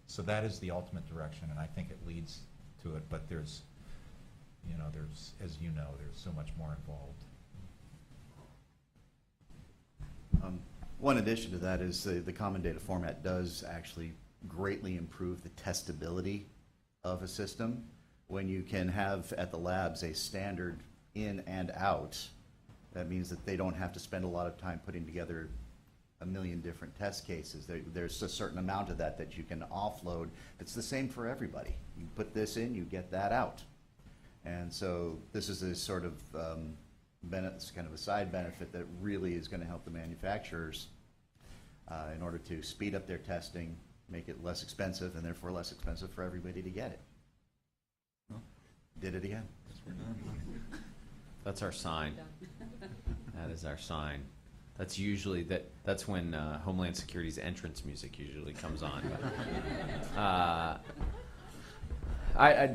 Speaker 11: So that is the ultimate direction, and I think it leads to it, but there's, you know, as you know, there's so much more involved.
Speaker 3: One addition to that is the common data format does actually greatly improve the testability of a system. When you can have at the labs a standard in and out, that means that they don't have to spend a lot of time putting together a million different test cases. There's a certain amount of that you can offload. It's the same for everybody. You put this in, you get that out. And so this is a sort of kind of a side benefit that really is going to help the manufacturers in order to speed up their testing, make it less expensive, and therefore less expensive for everybody to get it. Well, did it again.
Speaker 1: That's our sign. That is our sign. That's usually that's when Homeland Security's entrance music usually comes on.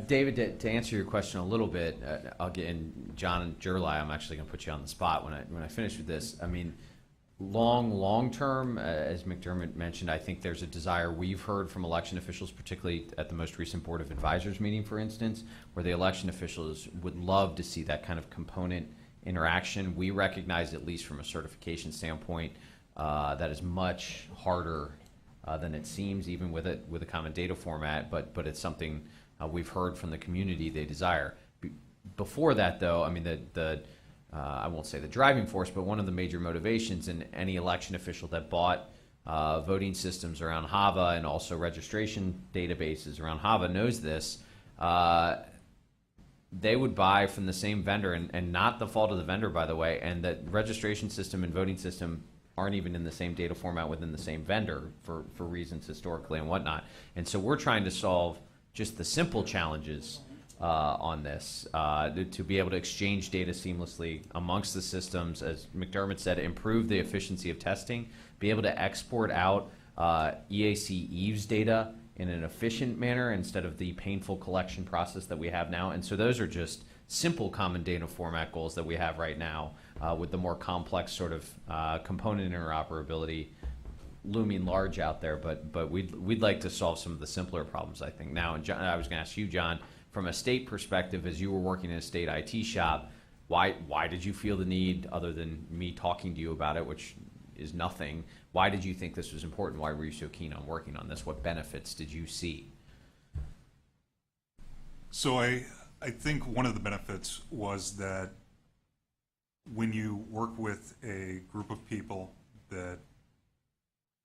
Speaker 1: David, to answer your question a little bit, I'll get in. John and Jurlai, I'm actually going to put you on the spot when I finish with this. I mean, long term, as McDermott mentioned, I think there's a desire we've heard from election officials, particularly at the most recent Board of Advisors meeting, for instance, where the election officials would love to see that kind of component interaction. We recognize, at least from a certification standpoint, that is much harder than it seems, even with a common data format, but it's something we've heard from the community they desire. Before that, though, I mean, I won't say the driving force, but one of the major motivations in any election official that bought voting systems around HAVA and also registration databases around HAVA knows this. They would buy from the same vendor, and not the fault of the vendor, by the way, and that registration system and voting system aren't even in the same data format within the same vendor for reasons historically and whatnot. And so we're trying to solve just the simple challenges on this, to be able to exchange data seamlessly amongst the systems, as McDermott said, improve the efficiency of testing, be able to export out EAC Eves data in an efficient manner instead of the painful collection process that we have now. And so those are just simple common data format goals that we have right now, with the more complex sort of component interoperability looming large out there. But we'd like to solve some of the simpler problems, I think, now. And John, I was going to ask you, John, from a state perspective, as you were working in a state IT shop, why did you feel the need, other than me talking to you about it, which is nothing, why did you think this was important? Why were you so keen on working on this? What benefits did you see?
Speaker 12: So I think one of the benefits was that when you work with a group of people that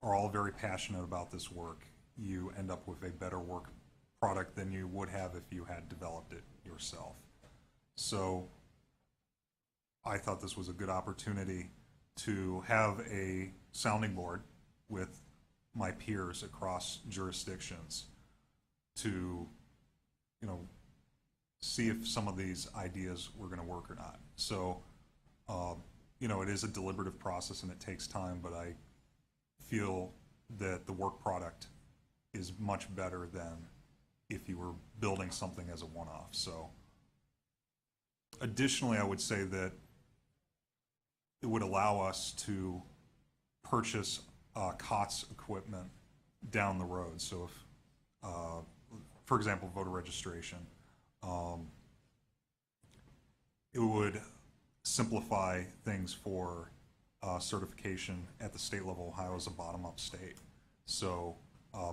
Speaker 12: are all very passionate about this work, you end up with a better work product than you would have if you had developed it yourself. So I thought this was a good opportunity to have a sounding board with my peers across jurisdictions to, see if some of these ideas were going to work or not. So, it is a deliberative process and it takes time, but I feel that the work product is much better than if you were building something as a one-off. So additionally, I would say that it would allow us to purchase COTS equipment down the road. So if, for example, voter registration, it would simplify things for certification at the state level. Ohio is a bottom-up state. So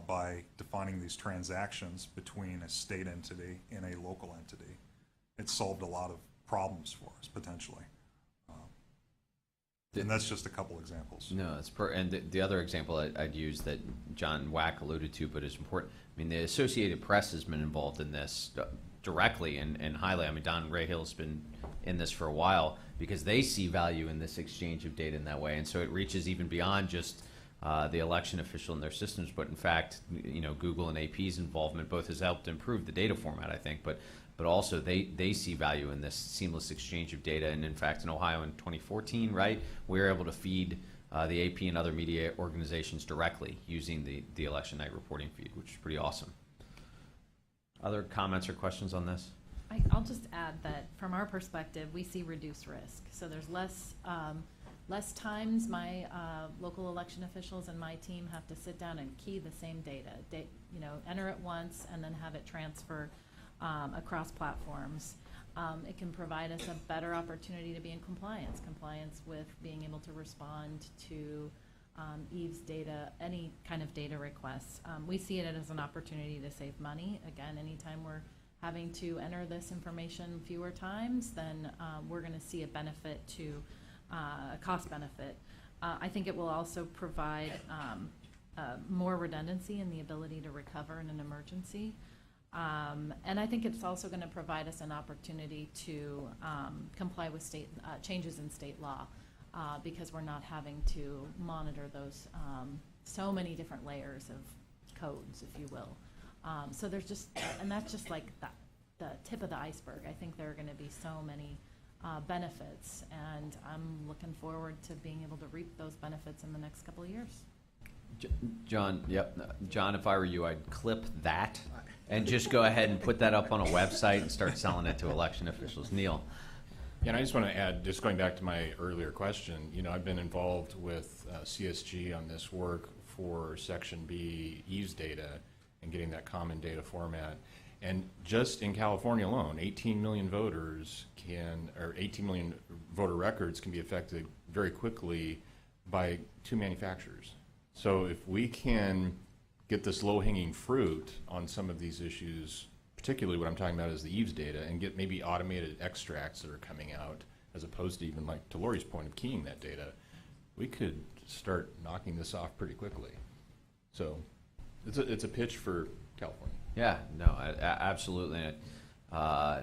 Speaker 12: by defining these transactions between a state entity and a local entity, it solved a lot of problems for us, potentially. And that's just a couple examples.
Speaker 1: No, that's and the other example I'd use that John Wack alluded to, but is important. I mean, the Associated Press has been involved in this directly and highly. I mean, Don Rahill's been in this for a while because they see value in this exchange of data in that way, and so it reaches even beyond just the election official and their systems, but in fact, Google and AP's involvement both has helped improve the data format, I think, but also they see value in this seamless exchange of data. And in fact, in Ohio in 2014, right, we were able to feed the AP and other media organizations directly using the election night reporting feed, which is pretty awesome. Other comments or questions on this?
Speaker 14: I'll just add that from our perspective, we see reduced risk. So there's less times my local election officials and my team have to sit down and key the same data. Enter it once and then have it transfer across platforms. It can provide us a better opportunity to be in compliance with being able to respond to Eve's data, any kind of data requests. We see it as an opportunity to save money. Again, anytime we're having to enter this information fewer times, then we're going to see a benefit to a cost benefit. I think it will also provide more redundancy in the ability to recover in an emergency. And I think it's also going to provide us an opportunity to comply with state changes in state law because we're not having to monitor those so many different layers of codes, if you will. So there's just, and that's just like the tip of the iceberg. I think there are going to be so many benefits, and I'm looking forward to being able to reap those benefits in the next couple of years.
Speaker 1: John, John, if I were you, I'd clip that and just go ahead and put that up on a website and start selling it to election officials. Neil.
Speaker 8: Yeah, and I just want to add, just going back to my earlier question, I've been involved with CSG on this work for Section B EASE data and getting that common data format. And just in California alone, 18 million voters or 18 million voter records can be affected very quickly by 2 manufacturers. So if we can get this low-hanging fruit on some of these issues, particularly what I'm talking about is the EASE data, and get maybe automated extracts that are coming out, as opposed to even, like to Lori's point, of keying that data, we could start knocking this off pretty quickly. So it's a pitch for California.
Speaker 1: Yeah, no, absolutely. I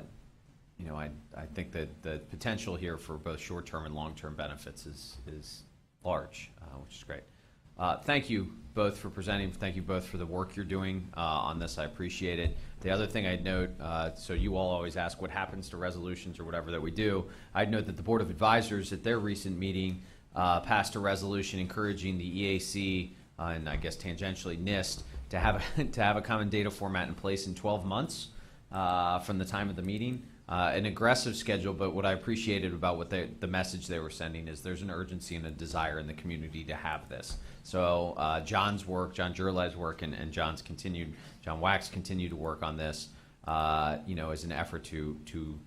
Speaker 1: think that the potential here for both short-term and long-term benefits is large, which is great. Thank you both for presenting. Thank you both for the work you're doing on this. I appreciate it. The other thing I'd note, so you all always ask what happens to resolutions or whatever that we do. I'd note that the Board of Advisors at their recent meeting passed a resolution encouraging the EAC and I guess tangentially NIST to have a common data format in place in 12 months from the time of the meeting. An aggressive schedule, but what I appreciated about what the message they were sending is there's an urgency and a desire in the community to have this. So John's work, John Jurlai's work, and John Wax continued to work on this, as an effort to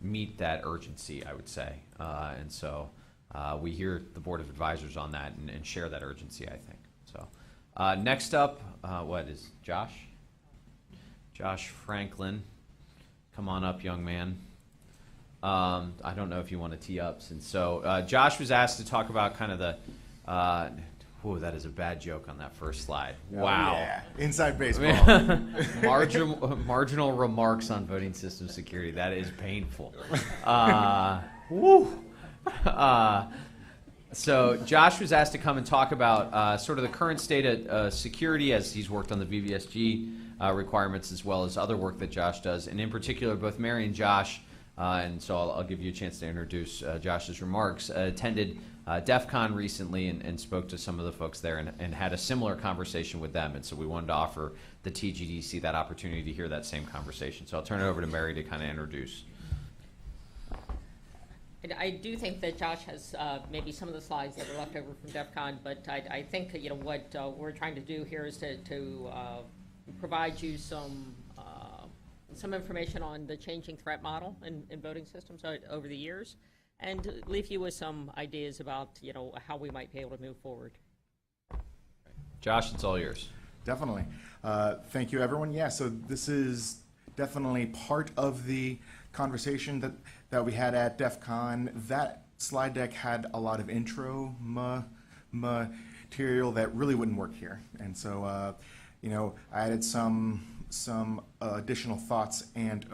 Speaker 1: meet that urgency, I would say. And so we hear the Board of Advisors on that and share that urgency, I think. So next up, what is Josh? Josh Franklin. Come on up, young man. I don't know if you want to tee up. And so Josh was asked to talk about kind of the, that is a bad joke on that first slide. Wow.
Speaker 15: Oh, yeah. Inside baseball.
Speaker 1: Marginal remarks on voting system security. That is painful. So Josh was asked to come and talk about sort of the current state of security as he's worked on the VVSG requirements as well as other work that Josh does. And in particular, both Mary and Josh, and so I'll give you a chance to introduce Josh's remarks, attended DEF CON recently and spoke to some of the folks there and had a similar conversation with them. And so we wanted to offer the TGDC that opportunity to hear that same conversation. So I'll turn it over to Mary to kind of introduce.
Speaker 16: I do think that Josh has maybe some of the slides that were left over from DEF CON, but I think what we're trying to do here is to provide you some information on the changing threat model in voting systems over the years, and leave you with some ideas about how we might be able to move forward.
Speaker 1: Josh, it's all yours.
Speaker 15: Definitely. Thank you, everyone. Yeah, so this is definitely part of the conversation that we had at DEF CON. That slide deck had a lot of intro material that really wouldn't work here, and so I added some additional thoughts and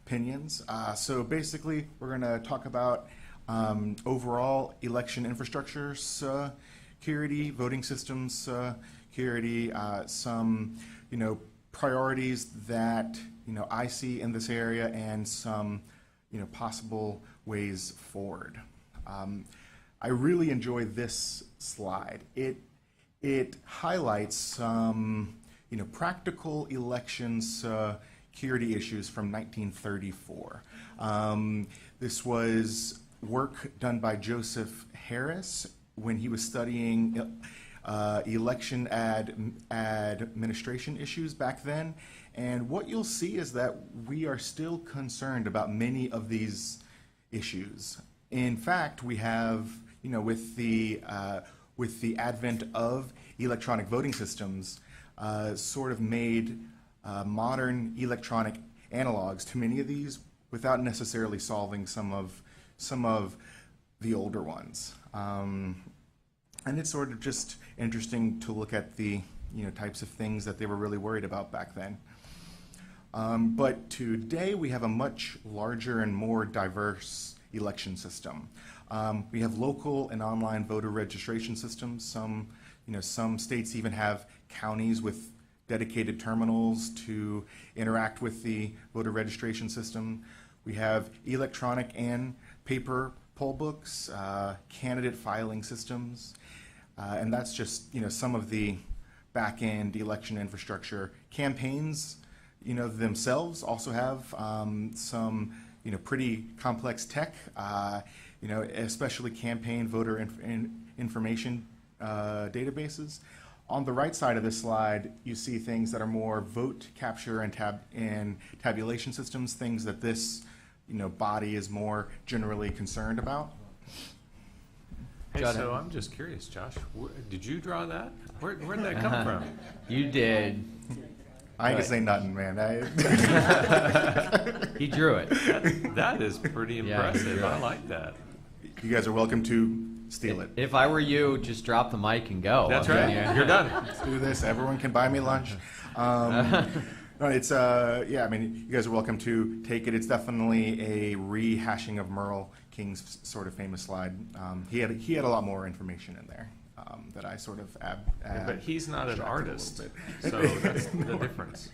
Speaker 15: opinions. So basically, we're going to talk about overall election infrastructure security, voting systems security, some priorities that I see in this area, and some possible ways forward. I really enjoy this slide. It highlights some practical election security issues from 1934. This was work done by Joseph Harris when he was studying election administration issues back then. And what you'll see is that we are still concerned about many of these issues. In fact, we have, with the advent of electronic voting systems, sort of made modern electronic analogs to many of these without necessarily solving some of the older ones. And it's sort of just interesting to look at the types of things that they were really worried about back then. But today we have a much larger and more diverse election system. We have local and online voter registration systems. Some states even have counties with dedicated terminals to interact with the voter registration system. We have electronic and paper poll books, candidate filing systems, and that's just some of the back-end election infrastructure. Campaigns themselves also have some pretty complex tech, especially campaign voter information databases. On the right side of this slide, you see things that are more vote capture and tabulation systems, things that this body is more generally concerned about.
Speaker 13: Hey, so I'm just curious, Josh, did you draw that? Where did that come from?
Speaker 1: You did.
Speaker 15: I ain't gonna say nothing, man.
Speaker 1: He drew it.
Speaker 13: That is pretty impressive. I like that.
Speaker 15: You guys are welcome to steal it.
Speaker 1: If I were you, just drop the mic and go.
Speaker 13: That's right. You're done.
Speaker 15: Let's do this. Everyone can buy me lunch. No, it's yeah. I mean, you guys are welcome to take it. It's definitely a rehashing of Merle King's sort of famous slide. He had a lot more information in there that I sort of
Speaker 13: but he's not an artist, so that's the difference.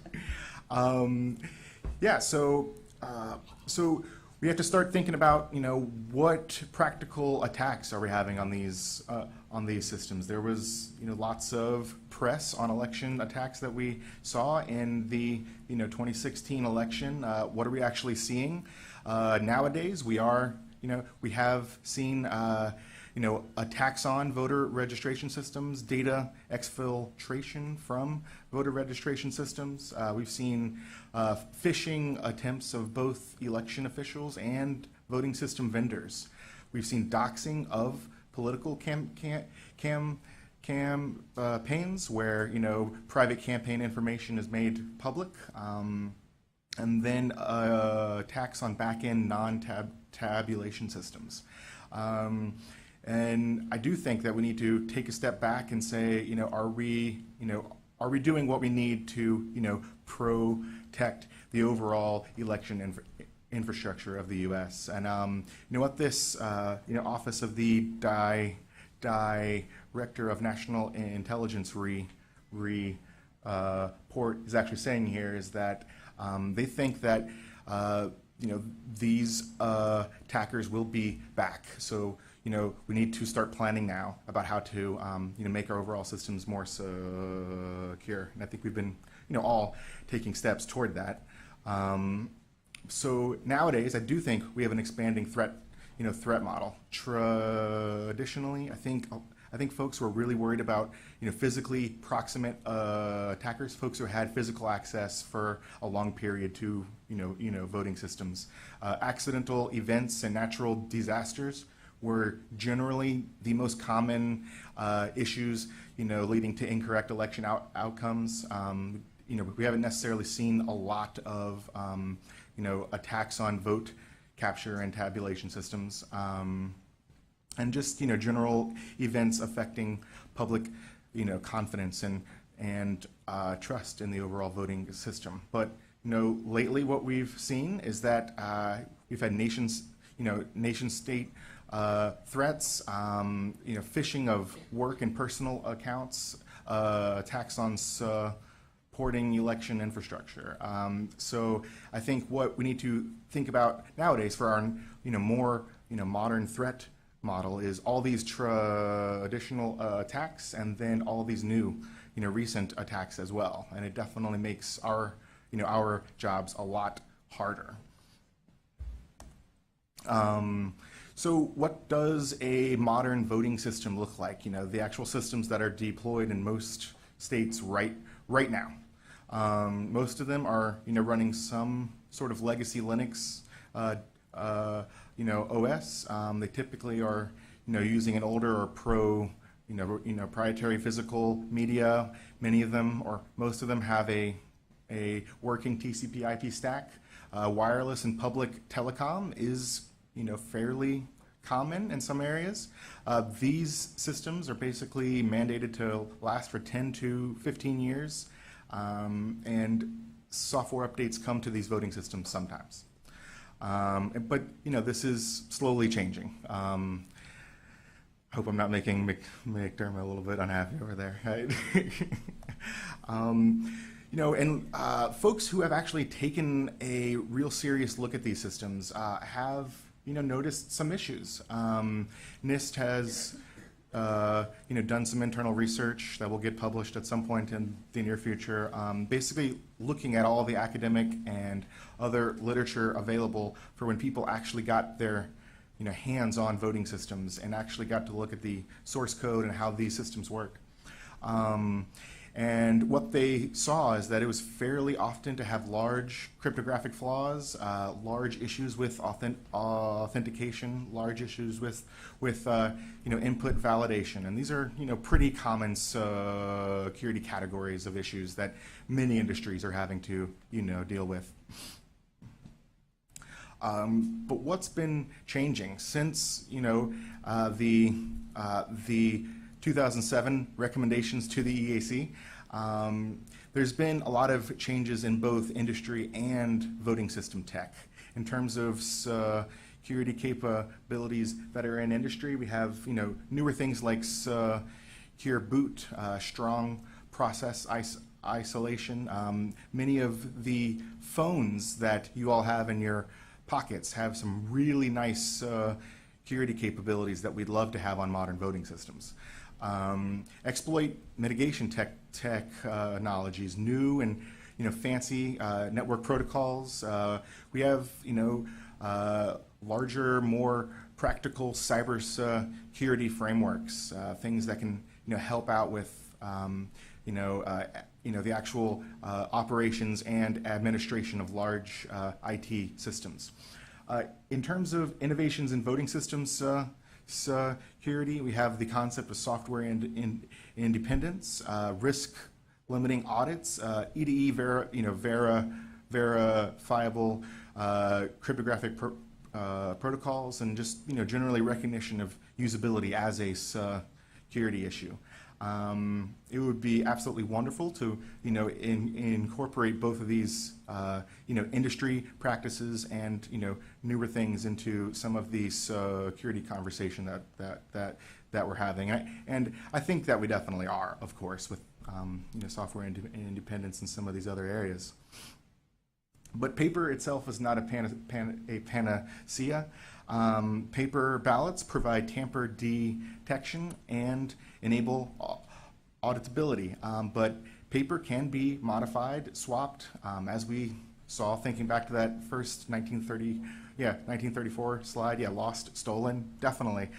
Speaker 15: Yeah. So we have to start thinking about what practical attacks are we having on these systems. There was lots of press on election attacks that we saw in the 2016 election. What are we actually seeing nowadays? We have seen attacks on voter registration systems, data exfiltration from voter registration systems. We've seen phishing attempts of both election officials and voting system vendors. We've seen doxing of political campaigns where private campaign information is made public, and then attacks on back-end non-tabulation systems. And I do think that we need to take a step back and say, are we doing what we need to, protect the overall election infrastructure of the U.S. And what this, Office of the Director of National Intelligence report is actually saying here is that they think that these attackers will be back. So we need to start planning now about how to make our overall systems more secure. And I think we've been all taking steps toward that. So nowadays, I do think we have an expanding threat model. Traditionally, I think folks who are really worried about physically proximate attackers, folks who had physical access for a long period to voting systems. Accidental events and natural disasters were generally the most common issues leading to incorrect election outcomes. We haven't necessarily seen a lot of attacks on vote capture and tabulation systems. And just general events affecting public confidence and trust in the overall voting system. But lately what we've seen is that we've had nation state threats, phishing of work and personal accounts, attacks on supporting election infrastructure. So I think what we need to think about nowadays for our more modern threat model is all these traditional attacks and then all these new recent attacks as well. And it definitely makes our jobs a lot harder. So what does a modern voting system look like? The actual systems that are deployed in most states right now. Most of them are running some sort of legacy Linux OS. They typically are using an older or proprietary physical media. Many of them or most of them have a working TCP/IP stack. Wireless and public telecom is fairly common in some areas. These systems are basically mandated to last for 10 to 15 years, and software updates come to these voting systems sometimes. But this is slowly changing. I hope I'm not making McDermott a little bit unhappy over there. Right? Folks who have actually taken a real serious look at these systems have noticed some issues. NIST has done some internal research that will get published at some point in the near future, basically looking at all the academic and other literature available for when people actually got their hands on voting systems and actually got to look at the source code and how these systems work. And what they saw is that it was fairly often to have large cryptographic flaws, large issues with authentication, large issues with input validation, and these are pretty common security categories of issues that many industries are having to deal with. But what's been changing since the 2007 recommendations to the EAC? There's been a lot of changes in both industry and voting system tech. In terms of security capabilities that are in industry, we have newer things like secure boot, strong process isolation. Many of the phones that you all have in your pockets have some really nice security capabilities that we'd love to have on modern voting systems. Exploit mitigation technologies, new and fancy network protocols. We have larger, more practical cybersecurity frameworks, things that can help out with the actual operations and administration of large IT systems. In terms of innovations in voting systems security, we have the concept of software independence, risk limiting audits, EDE verifiable cryptographic protocols, and just generally recognition of usability as a security issue. It would be absolutely wonderful to incorporate both of these industry practices and newer things into some of the security conversation that we're having, and I think that we definitely are, of course, with software independence in some of these other areas. But paper itself is not a panacea. Paper ballots provide tamper detection and enable auditability, but paper can be modified, swapped, as we saw thinking back to that first 1934 slide. Lost, stolen, definitely.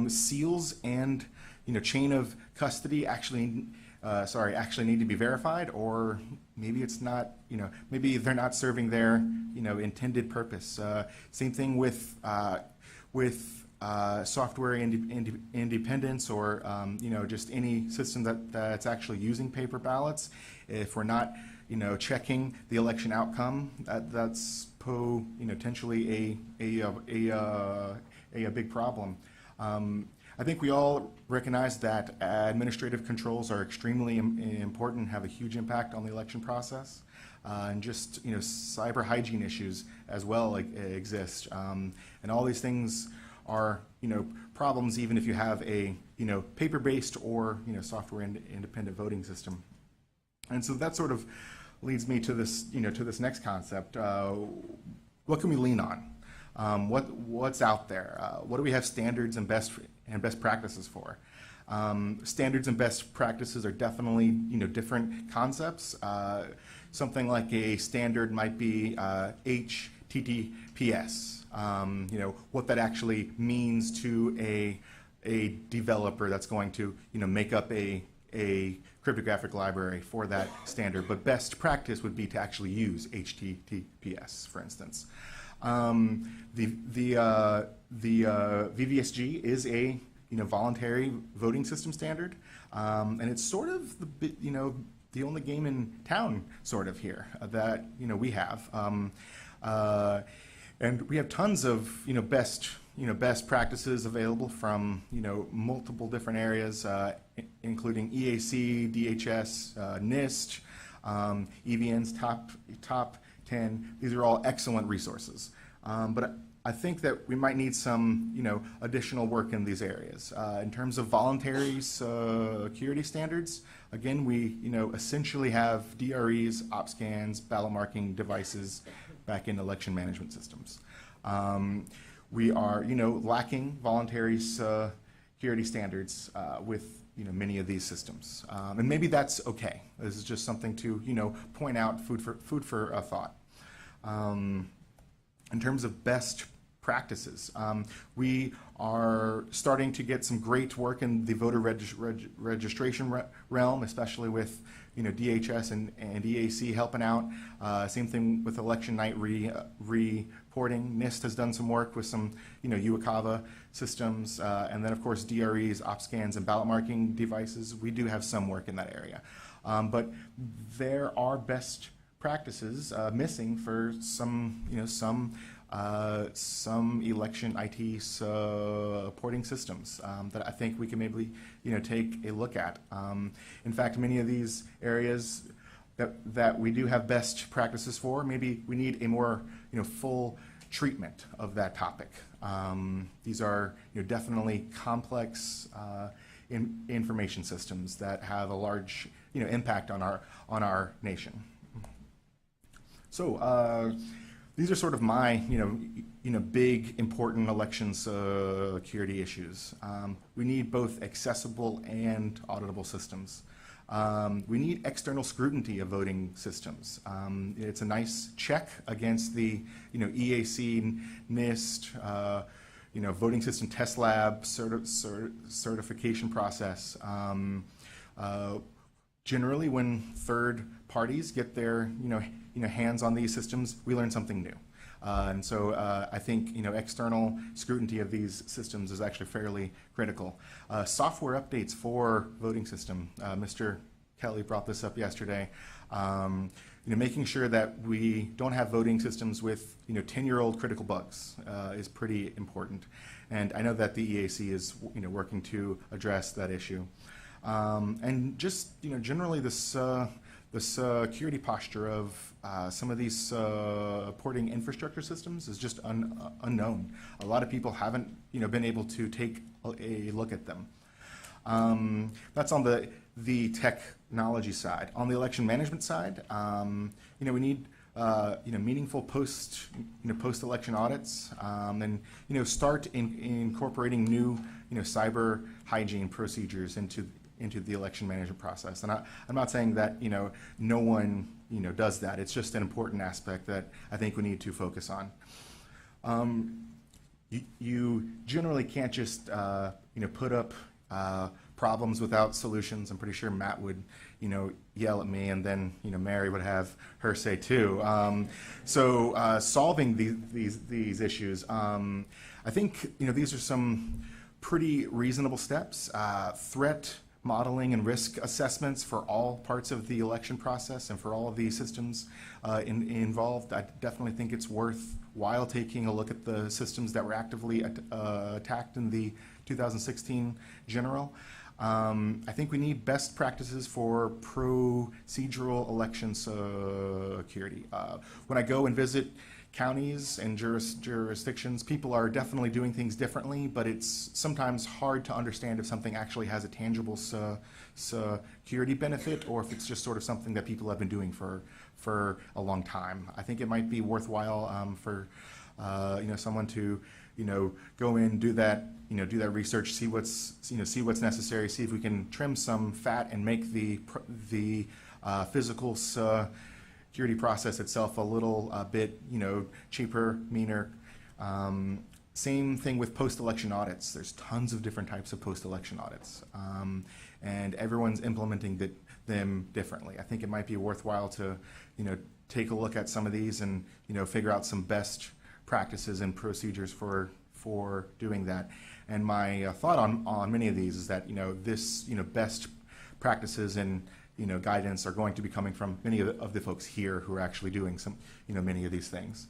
Speaker 15: Seals and chain of custody actually need to be verified, or maybe it's not, maybe they're not serving their intended purpose. Same thing with software independence, or just any system that's actually using paper ballots. If we're not checking the election outcome, that's potentially a big problem. I think we all recognize that administrative controls are extremely important and have a huge impact on the election process. And just cyber hygiene issues as well exist. And all these things are problems even if you have a paper-based or software independent voting system. And so that sort of leads me to this to this next concept. What can we lean on? What's out there? What do we have standards and best practices for? Standards and best practices are definitely different concepts. Something like a standard might be HTTPS. What that actually means to a developer that's going to make up a cryptographic library for that standard. But best practice would be to actually use HTTPS, for instance. The VVSG is a voluntary voting system standard, and it's sort of the only game in town sort of here that we have, and we have tons of best practices available from multiple different areas, including EAC, DHS, NIST, EVN's top 10. These are all excellent resources, but I think that we might need some additional work in these areas. In terms of voluntary security standards, again, we essentially have DREs, OpScans, ballot marking devices back in election management systems. We are lacking voluntary security standards with many of these systems, and maybe that's okay. This is just something to point out, food for thought. In terms of best practices, we are starting to get some great work in the voter registration realm, especially with DHS and EAC helping out. Same thing with election night reporting. NIST has done some work with some UACAVA systems, and then of course DREs, OpScans, and ballot marking devices. We do have some work in that area, but there are best practices missing for some election IT supporting systems that I think we can maybe take a look at. In fact, many of these areas that we do have best practices for, maybe we need a more full treatment of that topic. These are definitely complex information systems that have a large impact on our nation. So these are sort of my big important election security issues. We need both accessible and auditable systems. We need external scrutiny of voting systems. It's a nice check against the EAC, NIST, voting system test lab certification process. Generally, when third parties get their hands on these systems, we learn something new. And so I think external scrutiny of these systems is actually fairly critical. Software updates for voting system. Mr. Kelly brought this up yesterday. Making sure that we don't have voting systems with 10-year-old critical bugs is pretty important. And I know that the EAC is working to address that issue. And just generally the security posture of some of these supporting infrastructure systems is just unknown. A lot of people haven't been able to take a look at them. That's on the technology side. On the election management side, we need meaningful post-election audits, and start incorporating new cyber hygiene procedures into the election management process. And I'm not saying that no one does that. It's just an important aspect that I think we need to focus on. You generally can't just put up problems without solutions. I'm pretty sure Matt would yell at me, and then Mary would have her say too. So solving these issues, I think these are some pretty reasonable steps. Threat modeling and risk assessments for all parts of the election process and for all of the systems involved. I definitely think it's worthwhile taking a look at the systems that were actively attacked in the 2016 general. I think we need best practices for procedural election security. When I go and visit counties and jurisdictions, people are definitely doing things differently, but it's sometimes hard to understand if something actually has a tangible security benefit or if it's just sort of something that people have been doing for a long time. I think it might be worthwhile for someone to go in, do that research, see what's necessary, see if we can trim some fat and make the physical security process itself a little bit cheaper, meaner. Same thing with post-election audits. There's tons of different types of post-election audits, and everyone's implementing them differently. I think it might be worthwhile to take a look at some of these and figure out some best practices and procedures for doing that. And my thought on many of these is that this best practices and guidance are going to be coming from many of the folks here who are actually doing some many of these things.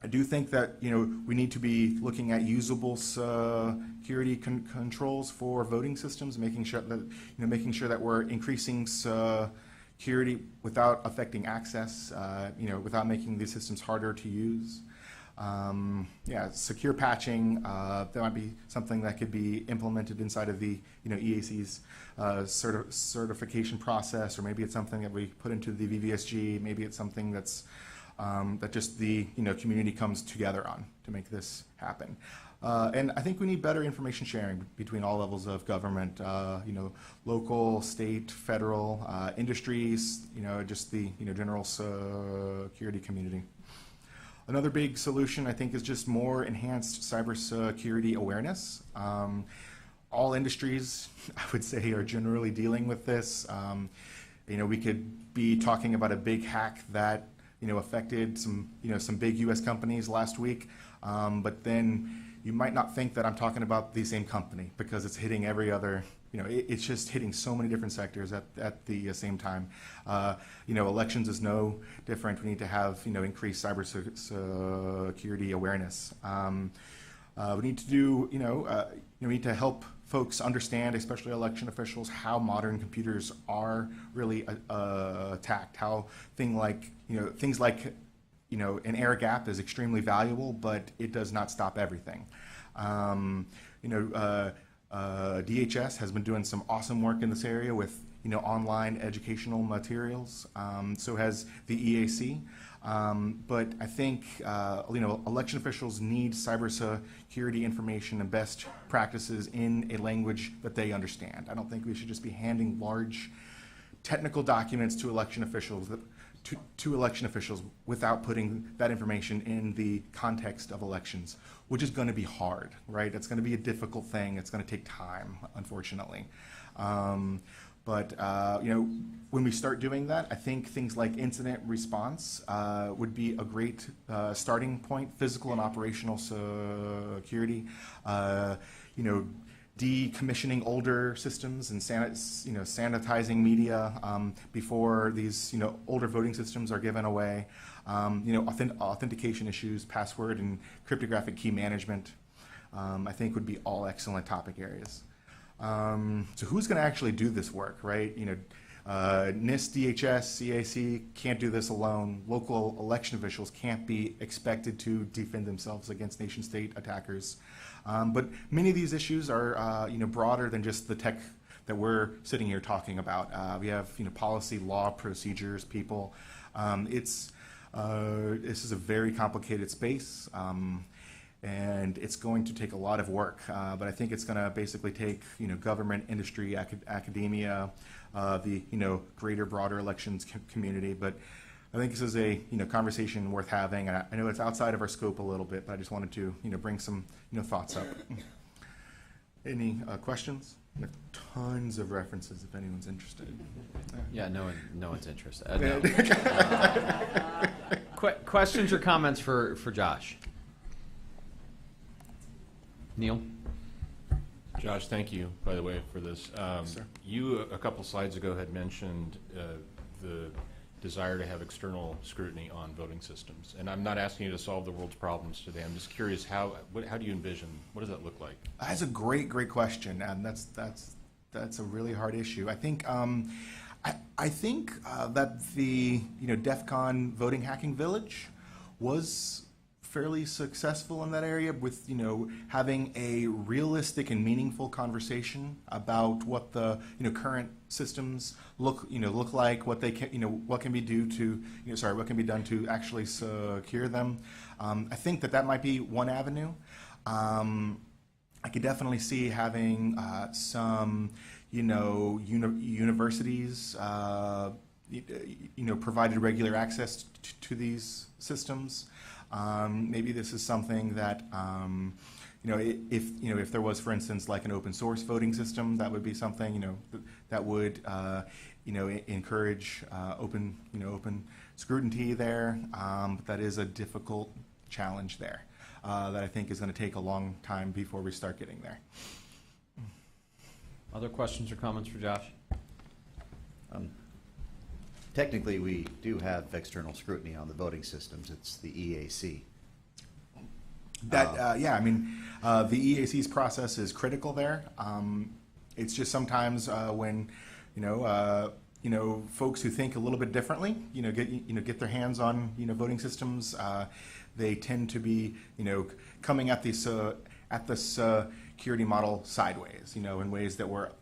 Speaker 15: I do think that we need to be looking at usable security controls for voting systems, making sure that we're increasing security without affecting access, without making these systems harder to use. Secure patching, that might be something that could be implemented inside of the EAC's certification process, or maybe it's something that we put into the VVSG, maybe it's something that's that just the community comes together on to make this happen. And I think we need better information sharing between all levels of government, local, state, federal, industries, just the general security community. Another big solution, I think, is just more enhanced cybersecurity awareness. All industries, I would say, are generally dealing with this. We could be talking about a big hack that affected some big U.S. companies last week, but then you might not think that I'm talking about the same company because it's hitting every other. It's just hitting so many different sectors at the same time. Elections is no different. We need to have increased cybersecurity awareness. We need to do we need to help folks understand, especially election officials, how modern computers are really attacked. How things like an air gap is extremely valuable, but it does not stop everything. DHS has been doing some awesome work in this area with online educational materials. So has the EAC. But I think election officials need cybersecurity information and best practices in a language that they understand. I don't think we should just be handing large technical documents to election officials without putting that information in the context of elections, which is going to be hard, right? It's going to be a difficult thing. It's going to take time, unfortunately. But when we start doing that, I think things like incident response would be a great starting point. Physical and operational security, decommissioning older systems and sanitizing media before these older voting systems are given away. Authentication issues, password and cryptographic key management, I think would be all excellent topic areas. So who's going to actually do this work, right? NIST, DHS, EAC can't do this alone. Local election officials can't be expected to defend themselves against nation-state attackers. But many of these issues are, broader than just the tech that we're sitting here talking about. We have, policy, law, procedures, people. This is a very complicated space. And it's going to take a lot of work, but I think it's going to basically take government, industry, academia, the greater, broader elections community. But I think this is a conversation worth having. And I know it's outside of our scope a little bit, but I just wanted to bring some thoughts up. Any questions? There are tons of references if anyone's interested.
Speaker 1: Yeah, no one's interested. No. Questions or comments for Josh? Neil?
Speaker 8: Josh, thank you, by the way, for this. You, a couple slides ago, had mentioned the desire to have external scrutiny on voting systems. And I'm not asking you to solve the world's problems today. I'm just curious, how do you envision, what does that look like?
Speaker 15: That's a great question, and that's a really hard issue. I think that the DEF CON voting hacking village was fairly successful in that area with having a realistic and meaningful conversation about what the current systems look like, what they can what can be done to actually secure them. I think that might be one avenue. I could definitely see having some universities provided regular access to these systems. Maybe this is something that, if there was, for instance, like an open source voting system, that would be something, that would, encourage open scrutiny there. But that is a difficult challenge there that I think is going to take a long time before we start getting there.
Speaker 1: Other questions or comments for Josh?
Speaker 3: Technically, we do have external scrutiny on the voting systems. It's the EAC.
Speaker 15: The EAC's process is critical there. It's just sometimes when folks who think a little bit differently, get their hands on voting systems, they tend to be coming at the security model sideways, in ways that were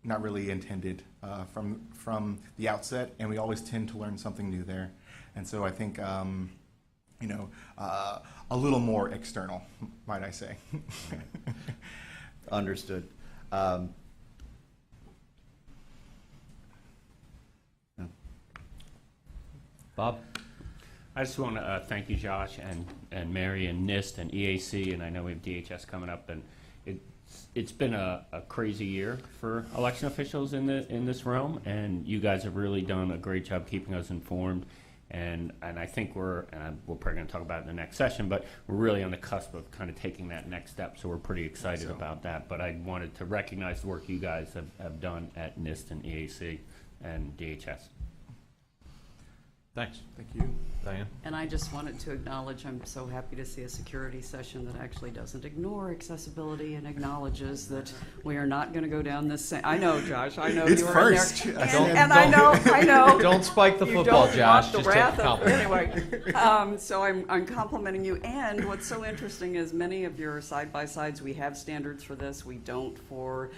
Speaker 15: not really intended from the outset, and we always tend to learn something new there. And so I think, you know, a little more external, might I say.
Speaker 3: Understood.
Speaker 1: Bob?
Speaker 9: I just want to thank you, Josh, and Mary, and NIST, and EAC, and I know we have DHS coming up, and it's been a crazy year for election officials in this realm, and you guys have really done a great job keeping us informed, and I think we're probably going to talk about it in the next session, but we're really on the cusp of kind of taking that next step, so we're pretty excited about that. But I wanted to recognize the work you guys have done at NIST and EAC and DHS.
Speaker 1: Thanks.
Speaker 15: Thank you.
Speaker 1: Diane?
Speaker 2: And I just wanted to acknowledge, I'm so happy to see a security session that actually doesn't ignore accessibility and acknowledges that we are not going to go down this same. I know, Josh. I know
Speaker 15: it's
Speaker 2: you were
Speaker 15: first.
Speaker 2: in there. And I know.
Speaker 1: Don't spike the football, Josh.
Speaker 2: Just
Speaker 1: take the compliment.
Speaker 2: Anyway, so I'm complimenting you. And what's so interesting is many of your side-by-sides, we have standards for this. We don't for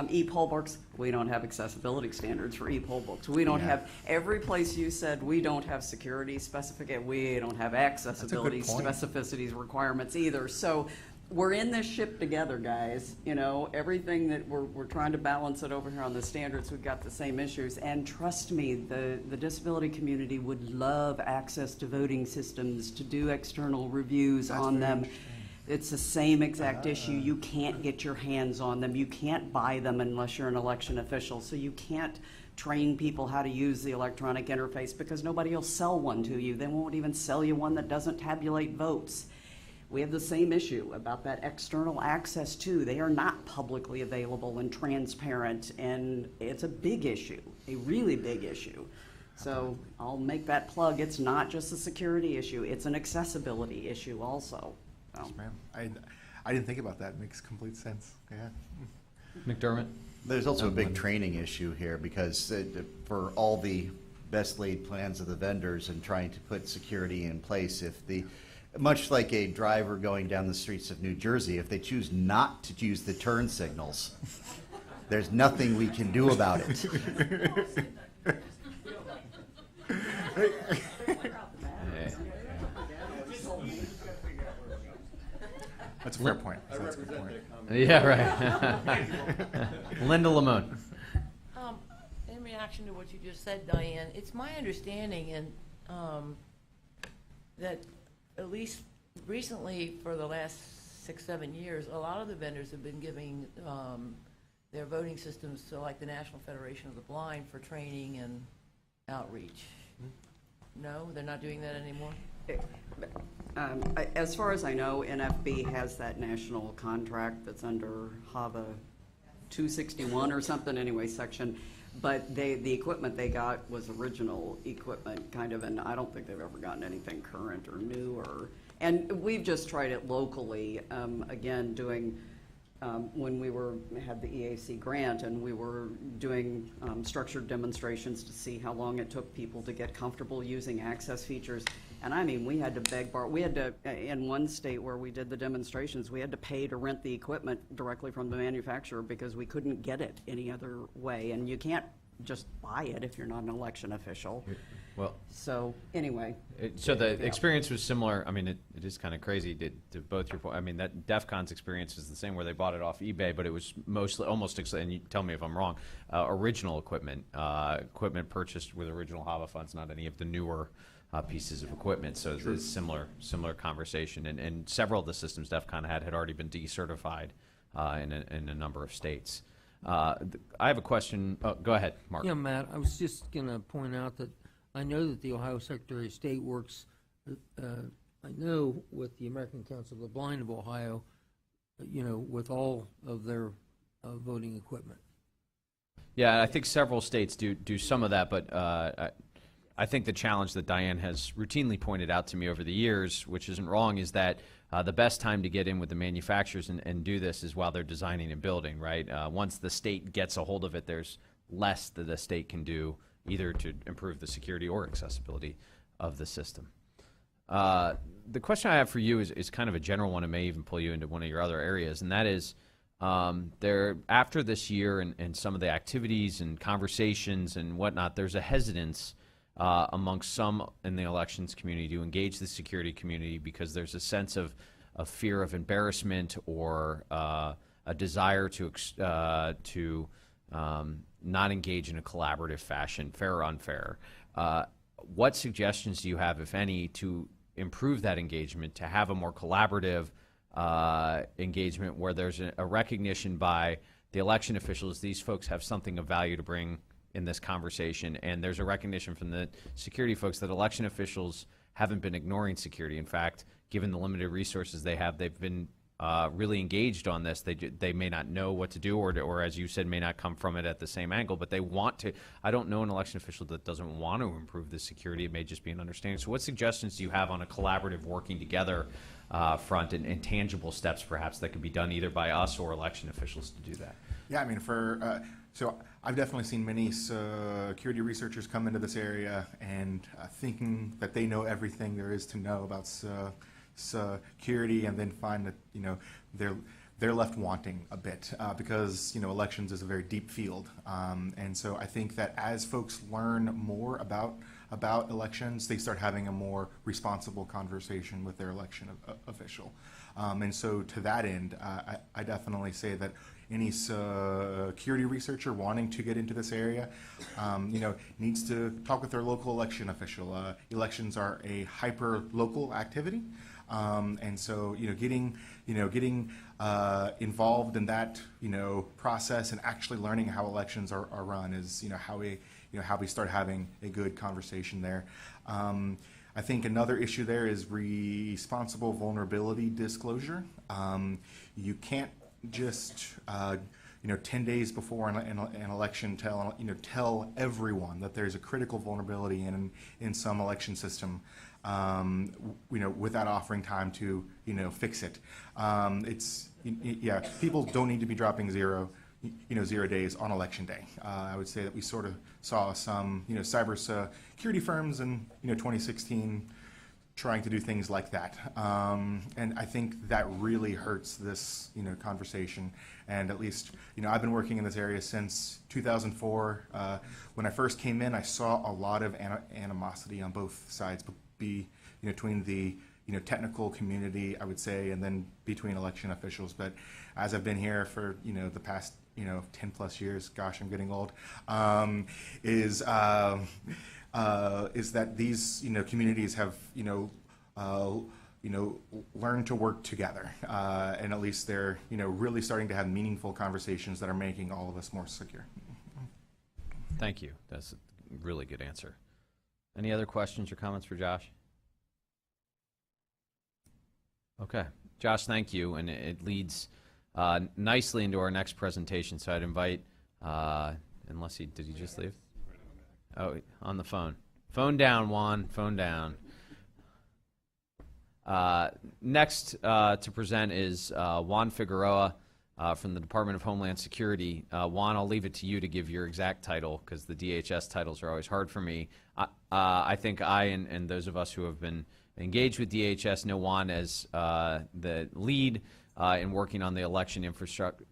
Speaker 2: e-poll books. We don't have accessibility standards for e-poll books. We don't have, every place you said we don't have security specification, we don't have accessibility specificities requirements either. So we're in this ship together, guys. You know, everything that we're trying to balance it over here on the standards, we've got the same issues. And trust me, the disability community would love access to voting systems, to do external reviews on them. It's the same exact issue. You can't get your hands on them. You can't buy them unless you're an election official. So you can't train people how to use the electronic interface because nobody will sell one to you. They won't even sell you one that doesn't tabulate votes. We have the same issue about that external access too. They are not publicly available and transparent, and it's a big issue, a really big issue. So I'll make that plug. It's not just a security issue. It's an accessibility issue also.
Speaker 15: Yes, ma'am. I didn't think about that. It makes complete sense. Yeah.
Speaker 1: McDermott?
Speaker 3: There's also a big training issue here because for all the best laid plans of the vendors and trying to put security in place, much like a driver going down the streets of New Jersey, if they choose not to use the turn signals, there's nothing we can do about it.
Speaker 15: That's a fair point. That's a good point.
Speaker 1: Yeah, right. Linda Lamone.
Speaker 10: In reaction to what you just said, Diane, it's my understanding that at least recently for the last 6-7 years, a lot of the vendors have been giving their voting systems to like the National Federation of the Blind for training and outreach. No, they're not doing that anymore?
Speaker 2: As far as I know, NFB has that national contract that's under HAVA 261 or something, anyway, section. But the equipment they got was original equipment, kind of, and I don't think they've ever gotten anything current or new. And we've just tried it locally, again, doing, when we had the EAC grant and we were doing structured demonstrations to see how long it took people to get comfortable using access features. And I mean, we had to beg, we had to, in one state where we did the demonstrations, we had to pay to rent the equipment directly from the manufacturer because we couldn't get it any other way. And you can't just buy it if you're not an election official.
Speaker 1: Well,
Speaker 2: so anyway.
Speaker 1: So the experience was similar. I mean, it is kind of crazy to both your point. I mean, that DEF CON's experience is the same where they bought it off eBay, but it was mostly almost, and you tell me if I'm wrong, original equipment, equipment purchased with original HAVA funds, not any of the newer pieces of equipment. So it's a similar conversation. And several of the systems DEF CON had already been decertified in a number of states. I have a question. Oh, go ahead, Mark.
Speaker 7: Yeah, Matt, I was just going to point out that I know that the Ohio Secretary of State works, I know, with the American Council of the Blind of Ohio, with all of their voting equipment.
Speaker 1: Yeah, I think several states do some of that, but I think the challenge that Diane has routinely pointed out to me over the years, which isn't wrong, is that the best time to get in with the manufacturers and do this is while they're designing and building, right? Once the state gets a hold of it, there's less that the state can do either to improve the security or accessibility of the system. The question I have for you is kind of a general one. It may even pull you into one of your other areas, and that is after this year and some of the activities and conversations and whatnot, there's a hesitance amongst some in the elections community to engage the security community because there's a sense of fear of embarrassment or a desire to not engage in a collaborative fashion, fair or unfair. What suggestions do you have, if any, to improve that engagement, to have a more collaborative engagement where there's a recognition by the election officials these folks have something of value to bring in this conversation, and there's a recognition from the security folks that election officials haven't been ignoring security. In fact, given the limited resources they have, they've been really engaged on this. They may not know what to do, or as you said, may not come from it at the same angle, but they want to. I don't know an election official that doesn't want to improve the security. It may just be an understanding. So what suggestions do you have on a collaborative working together front and tangible steps perhaps that could be done either by us or election officials to do that?
Speaker 15: Yeah, I mean, so I've definitely seen many security researchers come into this area and thinking that they know everything there is to know about security, and then find that they're left wanting a bit because elections is a very deep field, and so I think that as folks learn more about elections, they start having a more responsible conversation with their election official, and so to that end, I definitely say that any security researcher wanting to get into this area, needs to talk with their local election official. Elections are a hyper-local activity, and so getting involved in that process and actually learning how elections are run is how we start having a good conversation there. I think another issue there is responsible vulnerability disclosure. You can't just 10 days before an election tell everyone that there's a critical vulnerability in some election system, without offering time to fix it. People don't need to be dropping zero days on election day. I would say that we sort of saw some cyber security firms in 2016 trying to do things like that, and I think that really hurts this conversation. And at least I've been working in this area since 2004. When I first came in, I saw a lot of animosity on both sides, between the technical community, I would say, and then between election officials. But as I've been here for the past 10 plus years, gosh, I'm getting old, is that these communities have learned to work together, and at least they're really starting to have meaningful conversations that are making all of us more secure.
Speaker 1: Thank you. That's a really good answer. Any other questions or comments for Josh? Okay, Josh, thank you, and it leads nicely into our next presentation. So I'd invite, unless did he just leave? Oh, on the phone. Phone down, Juan. Phone down. Next to present is Juan Figueroa from the Department of Homeland Security. Juan, I'll leave it to you to give your exact title because the DHS titles are always hard for me. I think I and those of us who have been engaged with DHS know Juan as the lead in working on the election infrastructure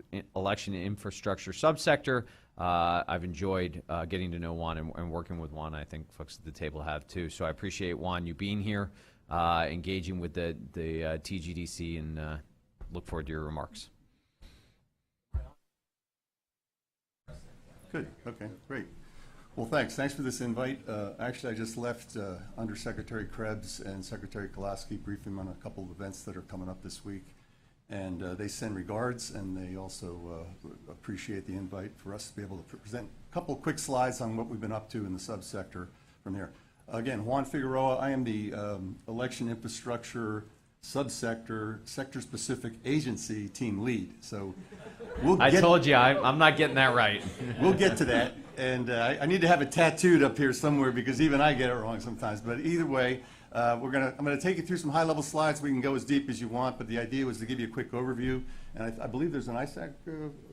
Speaker 1: subsector. I've enjoyed getting to know Juan and working with Juan. I think folks at the table have too. So I appreciate, Juan, you being here, engaging with the TGDC, and look forward to your remarks.
Speaker 6: Good. Okay, great. Well, thanks. Thanks for this invite. Actually, I just left Under Secretary Krebs and Secretary Kolaski briefing on a couple of events that are coming up this week. And they send regards, and they also appreciate the invite for us to be able to present a couple of quick slides on what we've been up to in the subsector from there. Again, Juan Figueroa. I am the election infrastructure subsector, sector-specific agency team lead. So
Speaker 1: I told you, I'm not getting that right.
Speaker 6: We'll get to that. And I need to have it tattooed up here somewhere because even I get it wrong sometimes. But either way, I'm gonna take you through some high-level slides. We can go as deep as you want, but the idea was to give you a quick overview. And I believe there's an ISAC.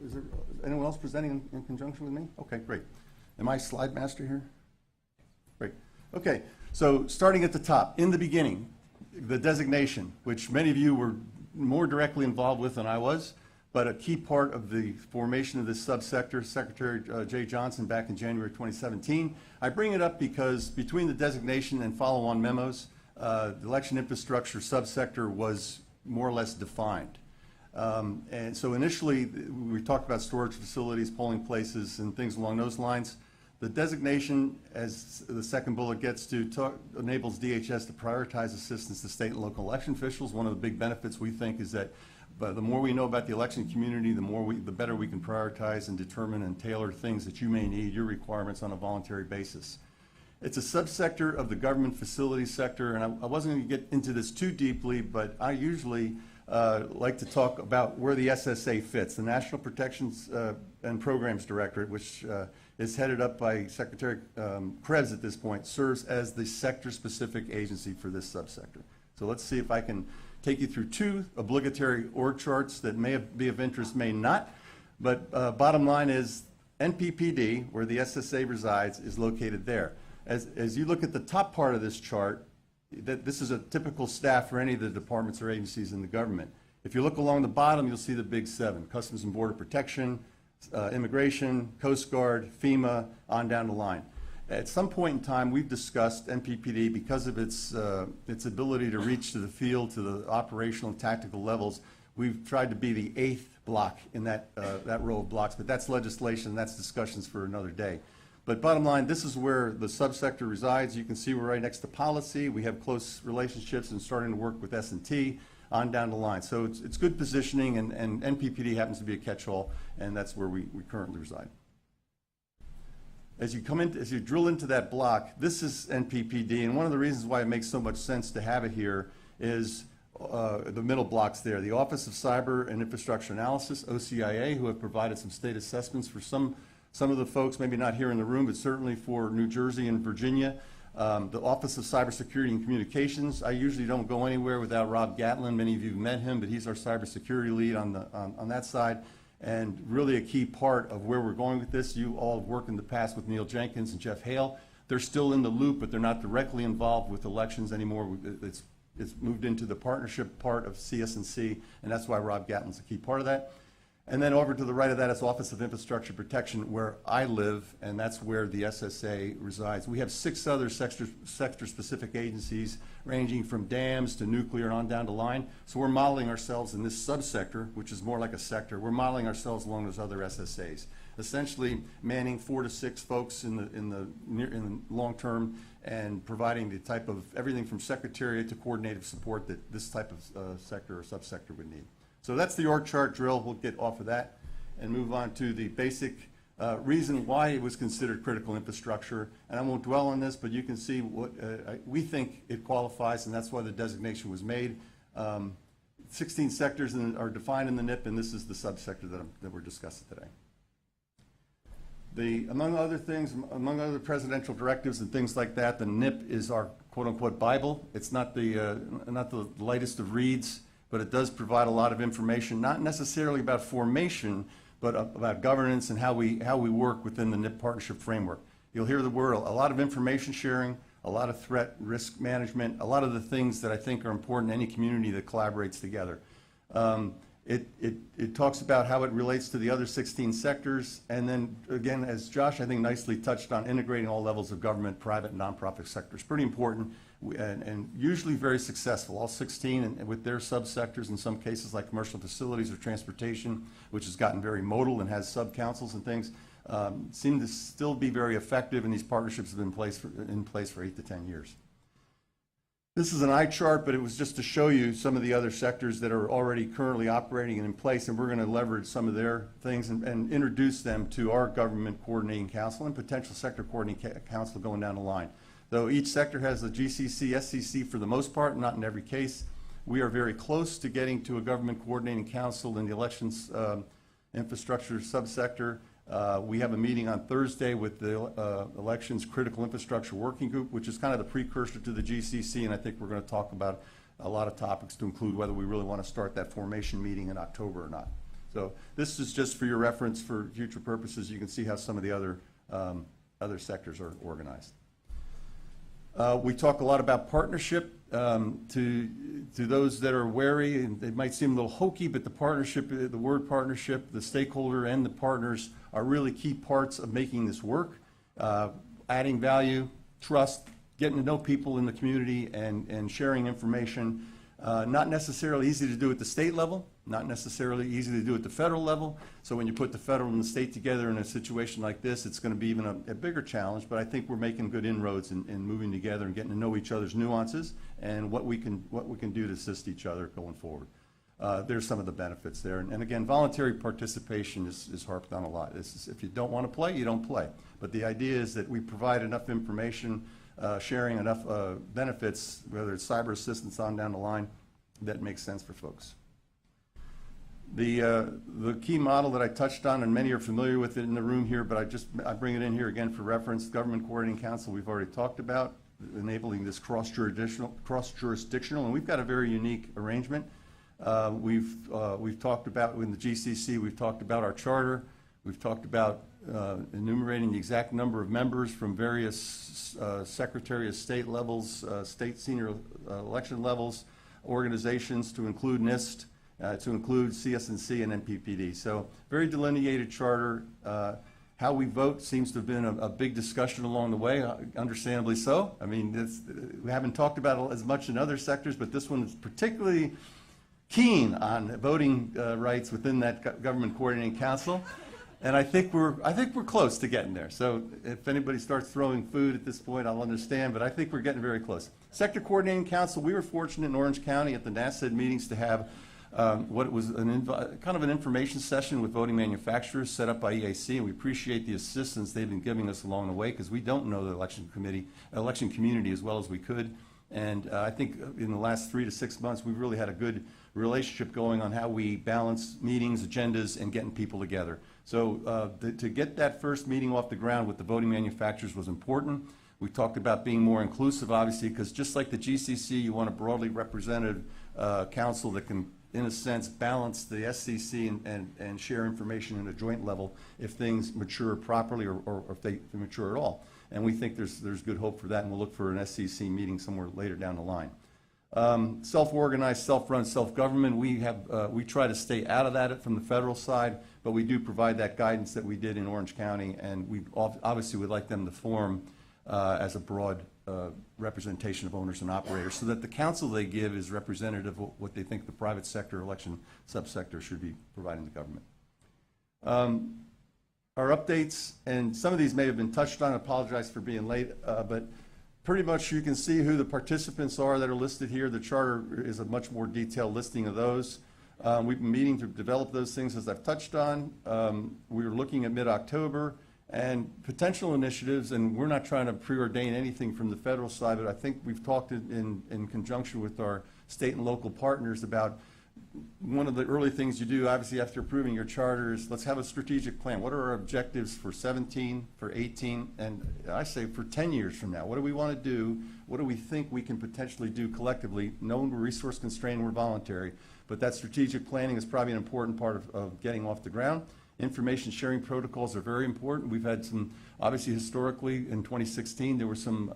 Speaker 6: Is there anyone else presenting in conjunction with me? Okay, great. Am I slide master here? Great. Okay, so starting at the top, in the beginning, the designation, which many of you were more directly involved with than I was.
Speaker 17: But a key part of the formation of this subsector, Secretary Jay Johnson back in January 2017. I bring it up because between the designation and follow-on memos, the election infrastructure subsector was more or less defined. And so initially, we talked about storage facilities, polling places, and things along those lines. The designation, as the second bullet gets to, enables DHS to prioritize assistance to state and local election officials. One of the big benefits we think is that the more we know about the election community, the better we can prioritize and determine and tailor things that you may need, your requirements on a voluntary basis. It's a subsector of the government facilities sector, and I wasn't going to get into this too deeply, but I usually like to talk about where the SSA fits. The National Protections and Programs Directorate, which is headed up by Secretary Krebs at this point, serves as the sector-specific agency for this subsector. So let's see if I can take you through two obligatory org charts that may be of interest, may not. But bottom line is NPPD, where the SSA resides, is located there. As you look at the top part of this chart, this is a typical staff for any of the departments or agencies in the government. If you look along the bottom, you'll see the big seven: Customs and Border Protection, Immigration, Coast Guard, FEMA, on down the line. At some point in time, we've discussed NPPD because of its ability to reach to the field, to the operational and tactical levels. We've tried to be the 8th block in that row of blocks, but that's legislation, that's discussions for another day. But bottom line, this is where the subsector resides. You can see we're right next to policy. We have close relationships and starting to work with S&T on down the line. So it's good positioning, and NPPD happens to be a catch-all, and that's where we currently reside. As you drill into that block, this is NPPD, and one of the reasons why it makes so much sense to have it here is the middle blocks there. The Office of Cyber and Infrastructure Analysis, OCIA, who have provided some state assessments for some of the folks, maybe not here in the room, but certainly for New Jersey and Virginia. The Office of Cybersecurity and Communications. I usually don't go anywhere without Rob Gatlin. Many of you have met him, but he's our cybersecurity lead on that side, and really a key part of where we're going with this. You all have worked in the past with Neil Jenkins and Jeff Hale. They're still in the loop, but they're not directly involved with elections anymore. It's moved into the partnership part of CS&C, and that's why Rob Gatlin's a key part of that. And then over to the right of that is Office of Infrastructure Protection, where I live, and that's where the SSA resides. We have 6 other sector-specific agencies, ranging from dams to nuclear and on down the line. So we're modeling ourselves in this subsector, which is more like a sector. We're modeling ourselves along those other SSAs, essentially manning 4 to 6 folks in the long term, and providing the type of everything from secretariat to coordinative support that this type of sector or subsector would need. So that's the org chart drill. We'll get off of that and move on to the basic reason why it was considered critical infrastructure. And I won't dwell on this, but you can see what we think it qualifies, and that's why the designation was made. 16 sectors are defined in the NIP, and this is the subsector that we're discussing today. Among other things, among other presidential directives and things like that, the NIP is our quote-unquote Bible. It's not the lightest of reads, but it does provide a lot of information, not necessarily about formation, but about governance and how we work within the NIP partnership framework. You'll hear the word, a lot of information sharing, a lot of threat risk management, a lot of the things that I think are important in any community that collaborates together. It talks about how it relates to the other 16 sectors, and then again, as Josh I think nicely touched on, integrating all levels of government, private, and nonprofit sectors. Pretty important and usually very successful. All 16 and with their subsectors in some cases like commercial facilities or transportation, which has gotten very modal and has sub-councils and things, seem to still be very effective, and these partnerships have been in place for 8 to 10 years. This is an eye chart, but it was just to show you some of the other sectors that are already currently operating and in place, and we're going to leverage some of their things and introduce them to our government coordinating council and potential sector coordinating council going down the line. Though each sector has a GCC, SCC for the most part, not in every case. We are very close to getting to a government coordinating council in the elections infrastructure subsector. We have a meeting on Thursday with the Elections Critical Infrastructure Working Group, which is kind of the precursor to the GCC, and I think we're going to talk about a lot of topics to include whether we really want to start that formation meeting in October or not. So this is just for your reference for future purposes. You can see how some of the other sectors are organized. We talk a lot about partnership. To those that are wary, and it might seem a little hokey, but the partnership, the word partnership, the stakeholder and the partners are really key parts of making this work. Adding value, trust, getting to know people in the community, and sharing information. Not necessarily easy to do at the state level, not necessarily easy to do at the federal level. So when you put the federal and the state together in a situation like this, it's going to be even a bigger challenge. But I think we're making good inroads in moving together and getting to know each other's nuances and what we can do to assist each other going forward. There's some of the benefits there. And again, voluntary participation is harped on a lot. If you don't want to play, you don't play. But the idea is that we provide enough information, sharing enough benefits, whether it's cyber assistance on down the line, that makes sense for folks. The key model that I touched on, and many are familiar with it in the room here, but I bring it in here again for reference. Government Coordinating Council we've already talked about, enabling this cross-jurisdictional, and we've got a very unique arrangement. We've talked about, in the GCC, we've talked about our charter. We've talked about enumerating the exact number of members from various Secretary of State levels, state senior election levels, organizations, to include NIST, to include CSNC and NPPD. So very delineated charter. How we vote seems to have been a big discussion along the way, understandably so. I mean, we haven't talked about it as much in other sectors, but this one is particularly keen on voting rights within that Government Coordinating Council. And I think we're close to getting there. So if anybody starts throwing food at this point, I'll understand, but I think we're getting very close. Sector Coordinating Council, we were fortunate in Orange County at the NASCED meetings to have what was kind of an information session with voting manufacturers set up by EAC, and we appreciate the assistance they've been giving us along the way, because we don't know the election community as well as we could. And I think in the last 3 to 6 months, we've really had a good relationship going on how we balance meetings, agendas, and getting people together. So to get that first meeting off the ground with the voting manufacturers was important. We talked about being more inclusive, obviously, because just like the GCC, you want a broadly represented council that can, in a sense, balance the SCC and share information in a joint level if things mature properly or if they mature at all. And we think there's good hope for that, and we'll look for an SCC meeting somewhere later down the line. Self-organized, self-run, self-government, we try to stay out of that from the federal side, but we do provide that guidance that we did in Orange County, and we obviously would like them to form as a broad representation of owners and operators, so that the counsel they give is representative of what they think the private sector election subsector should be providing the government. Our updates, and some of these may have been touched on, I apologize for being late, but pretty much you can see who the participants are that are listed here. The charter is a much more detailed listing of those. We've been meeting to develop those things, as I've touched on. We were looking at mid-October, and potential initiatives, and we're not trying to preordain anything from the federal side, but I think we've talked in conjunction with our state and local partners about one of the early things you do, obviously, after approving your charter is let's have a strategic plan. What are our objectives for 17, for 18, and I say for 10 years from now? What do we want to do? What do we think we can potentially do collectively? Knowing we're resource constrained, we're voluntary, but that strategic planning is probably an important part of getting off the ground. Information sharing protocols are very important. We've had some, obviously historically in 2016, there were some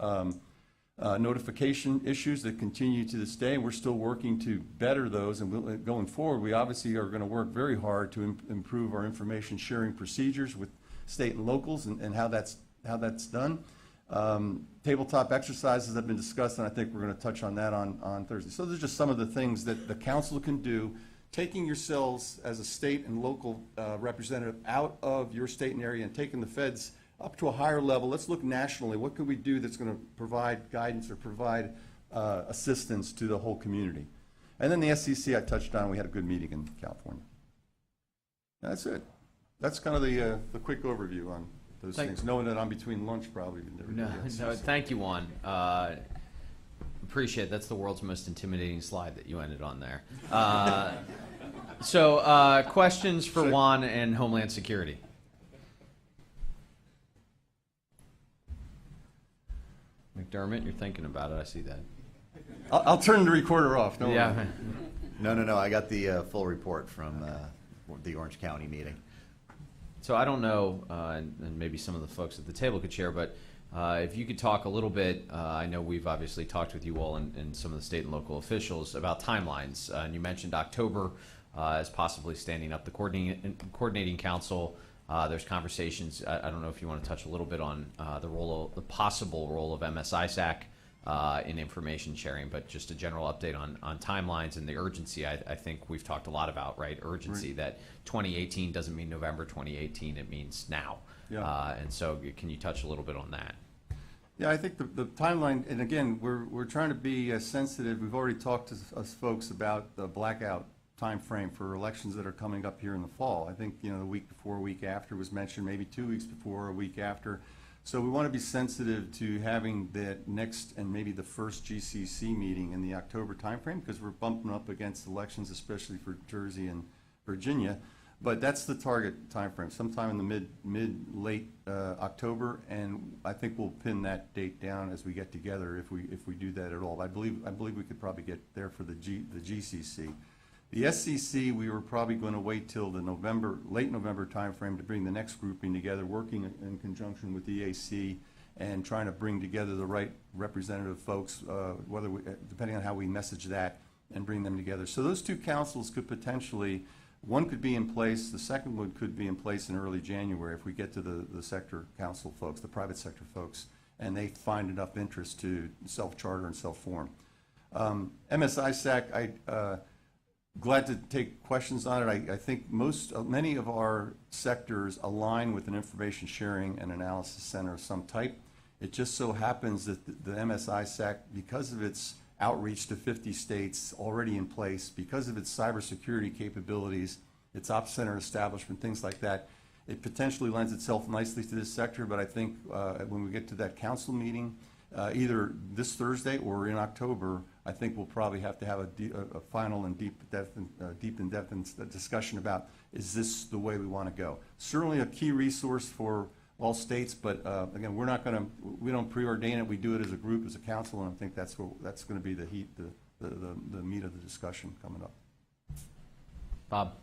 Speaker 17: notification issues that continue to this day, and we're still working to better those. And going forward, we obviously are going to work very hard to improve our information sharing procedures with state and locals and how that's done. Tabletop exercises have been discussed, and I think we're going to touch on that on Thursday. So there's just some of the things that the council can do, taking yourselves as a state and local representative out of your state and area and taking the feds up to a higher level. Let's look nationally. What can we do that's going to provide guidance or provide assistance to the whole community? And then the SCC I touched on. We had a good meeting in California. That's it. That's kind of the quick overview on those things, knowing that I'm between lunch probably.
Speaker 1: No, thank you, Juan. Appreciate it. That's the world's most intimidating slide that you ended on there. So questions for Juan and Homeland Security? McDermott, you're thinking about it. I see that.
Speaker 17: I'll turn the recorder off. Don't
Speaker 1: worry.
Speaker 3: No. I got the full report from the Orange County meeting.
Speaker 1: So I don't know, and maybe some of the folks at the table could share, but If you could talk a little bit, I know we've obviously talked with you all and some of the state and local officials about timelines. And you mentioned October as possibly standing up the coordinating council. There's conversations. I don't know if you want to touch a little bit on the possible role of MSISAC in information sharing, but just a general update on timelines and the urgency. I think we've talked a lot about, right? Urgency,
Speaker 17: Right.
Speaker 1: that 2018 doesn't mean November 2018, it means now.
Speaker 17: Yeah.
Speaker 1: And so can you touch a little bit on that?
Speaker 17: Yeah, I think the timeline, and again, we're trying to be sensitive. We've already talked to us folks about the blackout time frame for elections that are coming up here in the fall. I think, the week before, week after was mentioned, maybe 2 weeks before, a week after. So we want to be sensitive to having that next and maybe the first GCC meeting in the October timeframe, because we're bumping up against elections, especially for Jersey and Virginia. But that's the target timeframe, sometime in the late October, and I think we'll pin that date down as we get together if we do that at all. I believe we could probably get there for the GCC. The SCC, we were probably going to wait till the late November timeframe to bring the next grouping together, working in conjunction with the EAC and trying to bring together the right representative folks, depending on how we message that, and bring them together. So those two councils could potentially, one could be in place, the second one could be in place in early January if we get to the sector council folks, the private sector folks, and they find enough interest to self-charter and self-form. MSISAC, glad to take questions on it. I think many of our sectors align with an information sharing and analysis center of some type. It just so happens that the MSISAC, because of its outreach to 50 states already in place, because of its cybersecurity capabilities, its ops center establishment, things like that, it potentially lends itself nicely to this sector. But I think when we get to that council meeting, either this Thursday or in October, I think we'll probably have to have a final and deep in-depth discussion about, is this the way we want to go? Certainly a key resource for all states, but again, we don't preordain it. We do it as a group, as a council, and I think that's going to be the meat of the discussion coming up.
Speaker 1: Bob?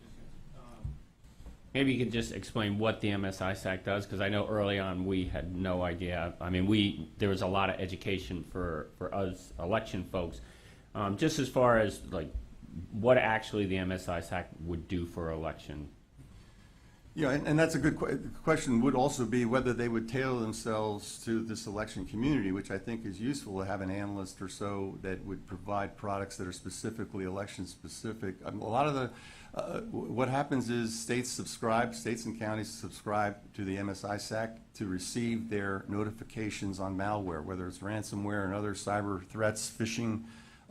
Speaker 9: Maybe you could just explain what the MSISAC does, because I know early on we had no idea. I mean, there was a lot of education for us election folks, just as far as like what actually the MSISAC would do for election.
Speaker 17: Yeah, and that's a good question. Would also be whether they would tailor themselves to this election community, which I think is useful to have an analyst or so that would provide products that are specifically election specific. A lot of the what happens is states and counties subscribe to the MSISAC to receive their notifications on malware, whether it's ransomware and other cyber threats, phishing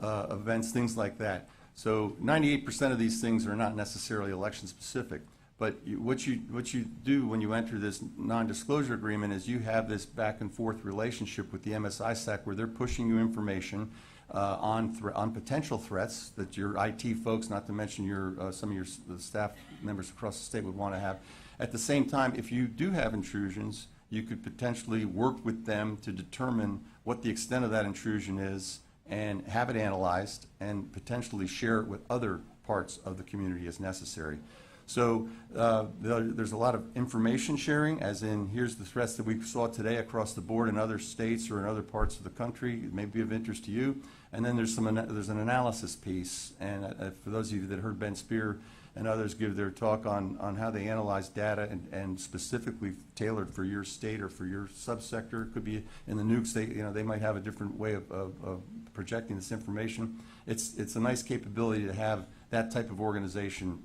Speaker 17: events, things like that. So 98% of these things are not necessarily election specific. But what you do when you enter this non-disclosure agreement is you have this back and forth relationship with the MSISAC where they're pushing you information on potential threats that your IT folks, not to mention some of your staff members across the state would want to have. At the same time, if you do have intrusions, you could potentially work with them to determine what the extent of that intrusion is and have it analyzed and potentially share it with other parts of the community as necessary. So there's a lot of information sharing, as in here's the threats that we saw today across the board in other states or in other parts of the country. It may be of interest to you. And then there's an analysis piece. And for those of you that heard Ben Spear and others give their talk on how they analyze data and specifically tailored for your state or for your subsector, it could be in the nuke state, they might have a different way of projecting this information. It's a nice capability to have that type of organization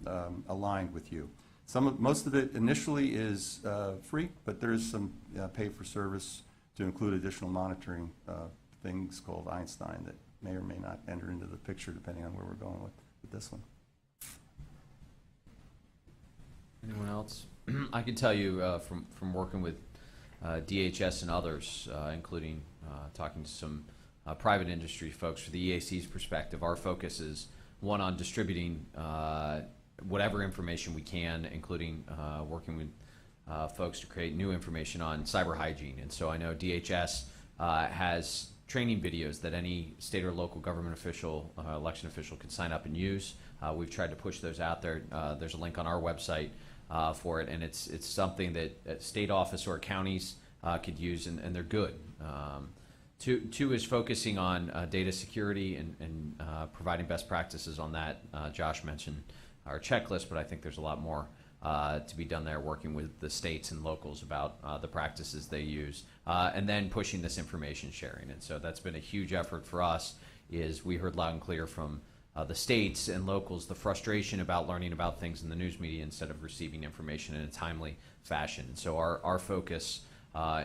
Speaker 17: aligned with you. Most of it initially is free, but there is some pay for service to include additional monitoring things called Einstein that may or may not enter into the picture depending on where we're going with this one.
Speaker 1: Anyone else? I can tell you from working with DHS and others, including talking to some private industry folks for the EAC's perspective, our focus is one on distributing whatever information we can, including working with folks to create new information on cyber hygiene. And so I know DHS has training videos that any state or local government official, election official can sign up and use. We've tried to push those out there. There's a link on our website for it, and it's something that state office or counties could use, and they're good. Two is focusing on data security and providing best practices on that. Josh mentioned our checklist, but I think there's a lot more to be done there, working with the states and locals about the practices they use, and then pushing this information sharing. And so that's been a huge effort for us. Is we heard loud and clear from the states and locals the frustration about learning about things in the news media instead of receiving information in a timely fashion. So our focus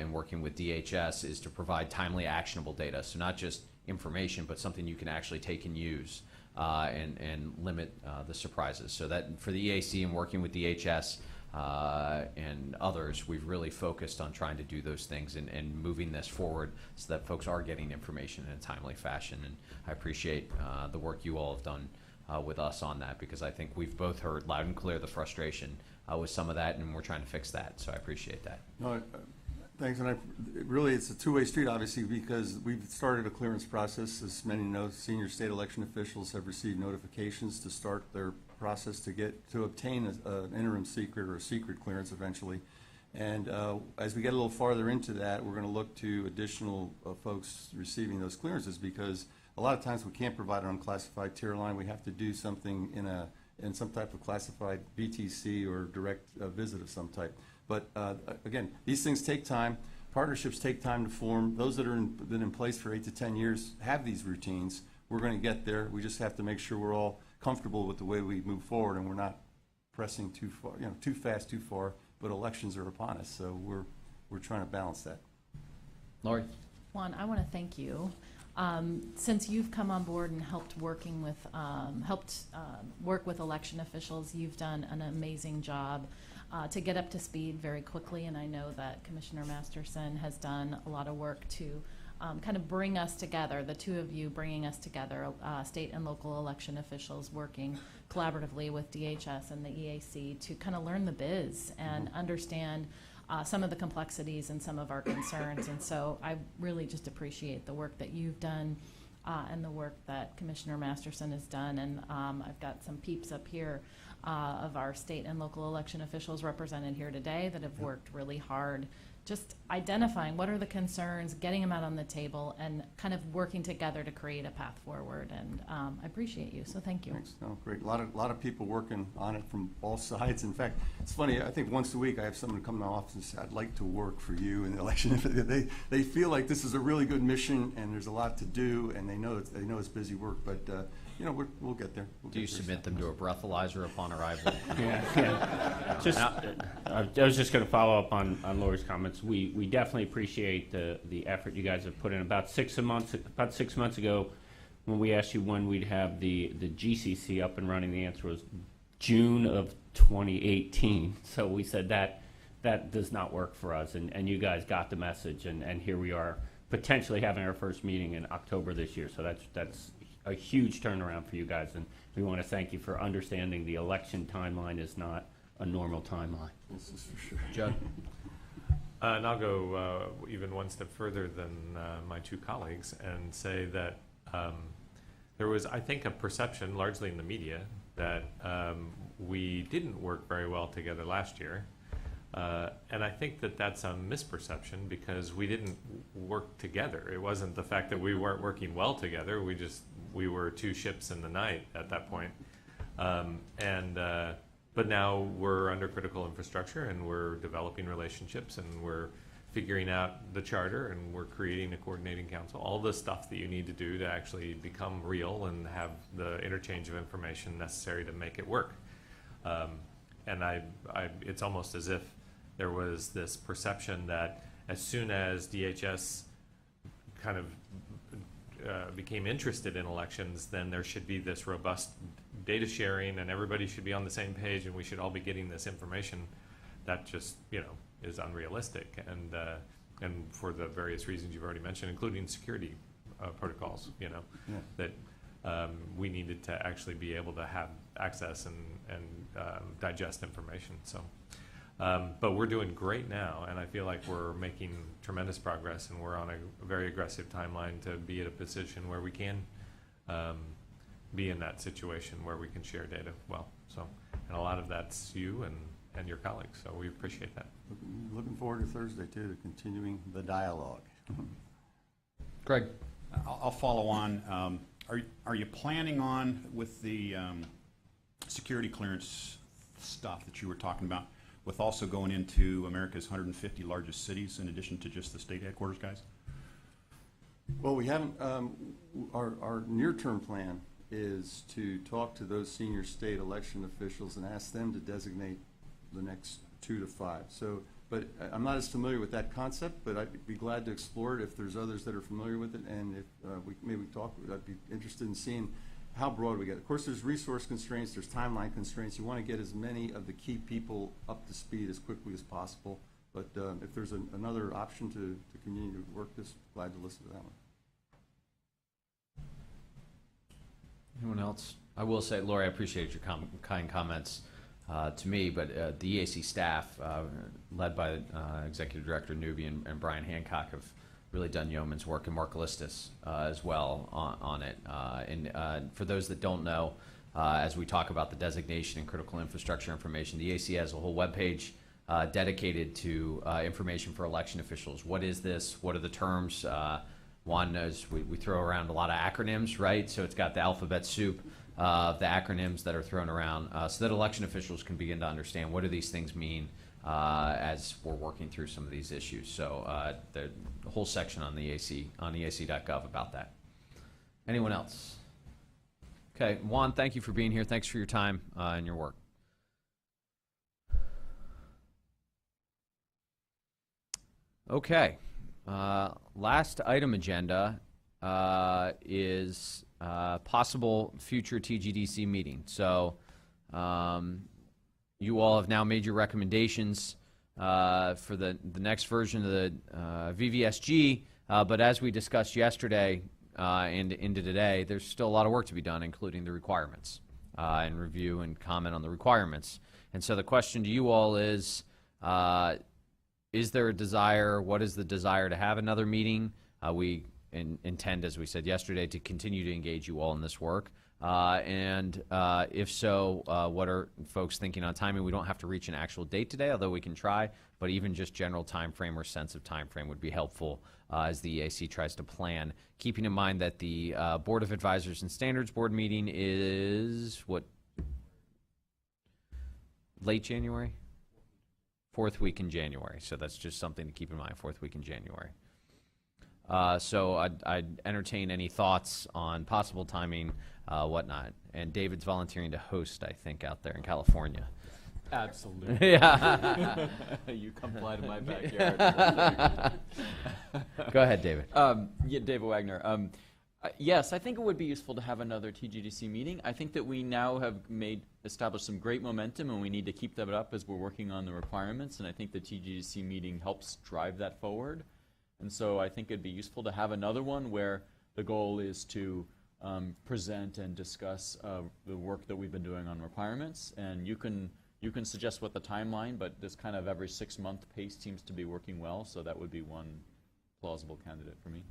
Speaker 1: in working with DHS is to provide timely, actionable data. So not just information, but something you can actually take and use and limit the surprises. So that for the EAC and working with DHS and others, we've really focused on trying to do those things and moving this forward so that folks are getting information in a timely fashion. And I appreciate the work you all have done with us on that, because I think we've both heard loud and clear the frustration with some of that, and we're trying to fix that. So I appreciate that.
Speaker 17: No, thanks, and really it's a two-way street, obviously, because we've started a clearance process. As many know, senior state election officials have received notifications to start their process to obtain an interim secret or a secret clearance eventually. And as we get a little farther into that, we're going to look to additional folks receiving those clearances, because a lot of times we can't provide an unclassified tier line. We have to do something in some type of classified BTC or direct visit of some type. But again, these things take time. Partnerships take time to form. Those that have been in place for 8 to 10 years have these routines. We're going to get there. We just have to make sure we're all comfortable with the way we move forward, and we're not pressing too far, too fast, too far. But elections are upon us, so we're trying to balance that.
Speaker 1: Lori?
Speaker 14: Juan, I want to thank you. Since you've come on board and helped work with election officials, you've done an amazing job to get up to speed very quickly, and I know that Commissioner Masterson has done a lot of work to kind of bring us together, the two of you bringing us together, state and local election officials working collaboratively with DHS and the EAC to kind of learn the biz and understand some of the complexities and some of our concerns. And so I really just appreciate the work that you've done and the work that Commissioner Masterson has done. And I've got some peeps up here of our state and local election officials represented here today that have worked really hard just identifying what are the concerns, getting them out on the table, and kind of working together to create a path forward. And I appreciate you, so thank you.
Speaker 17: Thanks. No, great. A lot of people working on it from all sides. In fact, it's funny. I think once a week I have someone come to my office and say, "I'd like to work for you in the election." They feel like this is a really good mission, and there's a lot to do, and they know it's busy work. But we'll get there.
Speaker 1: Do you submit them to a breathalyzer upon arrival?
Speaker 9: Yeah. I was just going to follow up on Lori's comments. We definitely appreciate the effort you guys have put in. About 6 months ago, when we asked you when we'd have the GCC up and running, the answer was June of 2018. So we said that does not work for us, and you guys got the message, and here we are potentially having our first meeting in October this year. So that's a huge turnaround for you guys, and we want to thank you for understanding the election timeline is not a normal timeline.
Speaker 17: This is for sure.
Speaker 1: Judd?
Speaker 13: And I'll go even one step further than my two colleagues and say that there was, I think, a perception, largely in the media, that we didn't work very well together last year. And I think that that's a misperception, because we didn't work together. It wasn't the fact that we weren't working well together. We were two ships in the night at that point. But now we're under critical infrastructure, and we're developing relationships, and we're figuring out the charter, and we're creating a coordinating council, all the stuff that you need to do to actually become real and have the interchange of information necessary to make it work. And it's almost as if there was this perception that as soon as DHS kind of became interested in elections, then there should be this robust data sharing, and everybody should be on the same page, and we should all be getting this information. That just is unrealistic, and for the various reasons you've already mentioned, including security protocols. That we needed to actually be able to have access and digest information. So. But we're doing great now, and I feel like we're making tremendous progress, and we're on a very aggressive timeline to be at a position where we can be in that situation where we can share data well. So, and a lot of that's you and your colleagues. So we appreciate that.
Speaker 17: Looking forward to Thursday, too, to continuing the dialogue.
Speaker 1: Greg?
Speaker 6: I'll follow on. Are you planning on, with the security clearance stuff that you were talking about, with also going into America's 150 largest cities in addition to just the state headquarters, guys?
Speaker 17: Well, we haven't, our near-term plan is to talk to those senior state election officials and ask them to designate the next 2 to 5. So, but I'm not as familiar with that concept, but I'd be glad to explore it if there's others that are familiar with it, and if maybe talk, I'd be interested in seeing how broad we get. Of course, there's resource constraints, there's timeline constraints. You want to get as many of the key people up to speed as quickly as possible. But if there's another option to continue to work this, glad to listen to that one.
Speaker 1: Anyone else? I will say, Lori, I appreciate your kind comments to me, but the EAC staff, led by Executive Director Newby and Brian Hancock, have really done yeoman's work, and Mark Listis as well on it. And for those that don't know, as we talk about the designation and critical infrastructure information, the EAC has a whole webpage dedicated to information for election officials. What is this? What are the terms? Juan knows we throw around a lot of acronyms, right? So it's got the alphabet soup of the acronyms that are thrown around so that election officials can begin to understand what do these things mean as we're working through some of these issues. So the whole section on the EAC, on EAC.gov about that. Anyone else? Okay, Juan, thank you for being here. Thanks for your time and your work. Okay, last item agenda is possible future TGDC meeting. So you all have now made your recommendations for the next version of the VVSG, but as we discussed yesterday and into today, there's still a lot of work to be done, including the requirements and review and comment on the requirements. And so the question to you all is there a desire, what is the desire to have another meeting? We intend, as we said yesterday, to continue to engage you all in this work. And if so, what are folks thinking on timing? We don't have to reach an actual date today, although we can try, but even just general time frame or sense of time frame would be helpful as the EAC tries to plan, keeping in mind that the Board of Advisors and Standards Board meeting is, what, late January? 4th week in January, so that's just something to keep in mind, 4th week in January. So I'd entertain any thoughts on possible timing, whatnot. And David's volunteering to host, I think, out there in California.
Speaker 4: Absolutely.
Speaker 1: Yeah.
Speaker 4: You come fly to my backyard.
Speaker 1: Go ahead, David.
Speaker 4: Yeah, David Wagner. Yes, I think it would be useful to have another TGDC meeting. I think that we now have established some great momentum, and we need to keep that up as we're working on the requirements, and I think the TGDC meeting helps drive that forward. And so I think it'd be useful to have another one where the goal is to present and discuss the work that we've been doing on requirements. And you can suggest what the timeline, but this kind of every 6-month pace seems to be working well, so that would be one plausible candidate for me.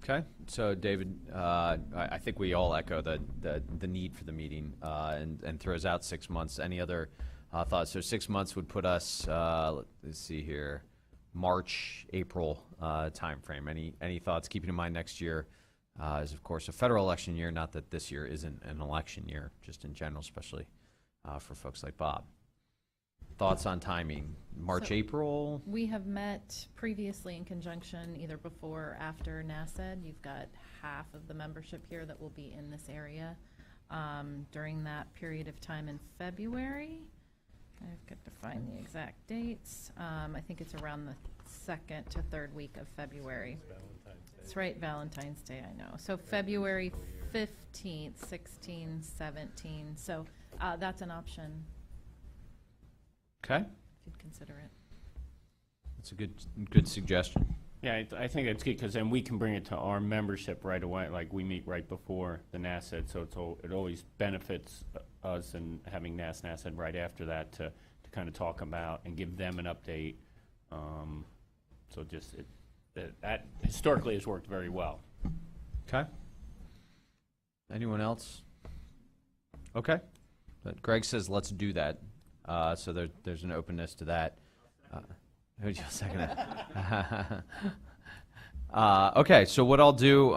Speaker 1: Okay, so David, I think we all echo the need for the meeting and throws out 6 months. Any other thoughts? So 6 months would put us, let's see here, March, April time frame. Any thoughts? Keeping in mind next year is, of course, a federal election year. Not that this year isn't an election year, just in general, especially for folks like Bob. Thoughts on timing? March, April?
Speaker 14: We have met previously in conjunction either before or after NASED. You've got half of the membership here that will be in this area during that period of time in February. I've got to find the exact dates. I think it's around the 2nd to 3rd week of February. It's right, Valentine's Day, I know. So February 15th, 16, 17. So that's an option.
Speaker 1: Okay.
Speaker 14: If you'd consider it.
Speaker 1: That's a good suggestion.
Speaker 9: Yeah, I think it's good because then we can bring it to our membership right away. Like we meet right before the NASED, so it always benefits us and having NASED right after that to kind of talk about and give them an update. So just that historically has worked very well.
Speaker 1: Okay. Anyone else? Okay. But Greg says let's do that. So there's an openness to that. Who'd you second it? Okay, so what I'll do,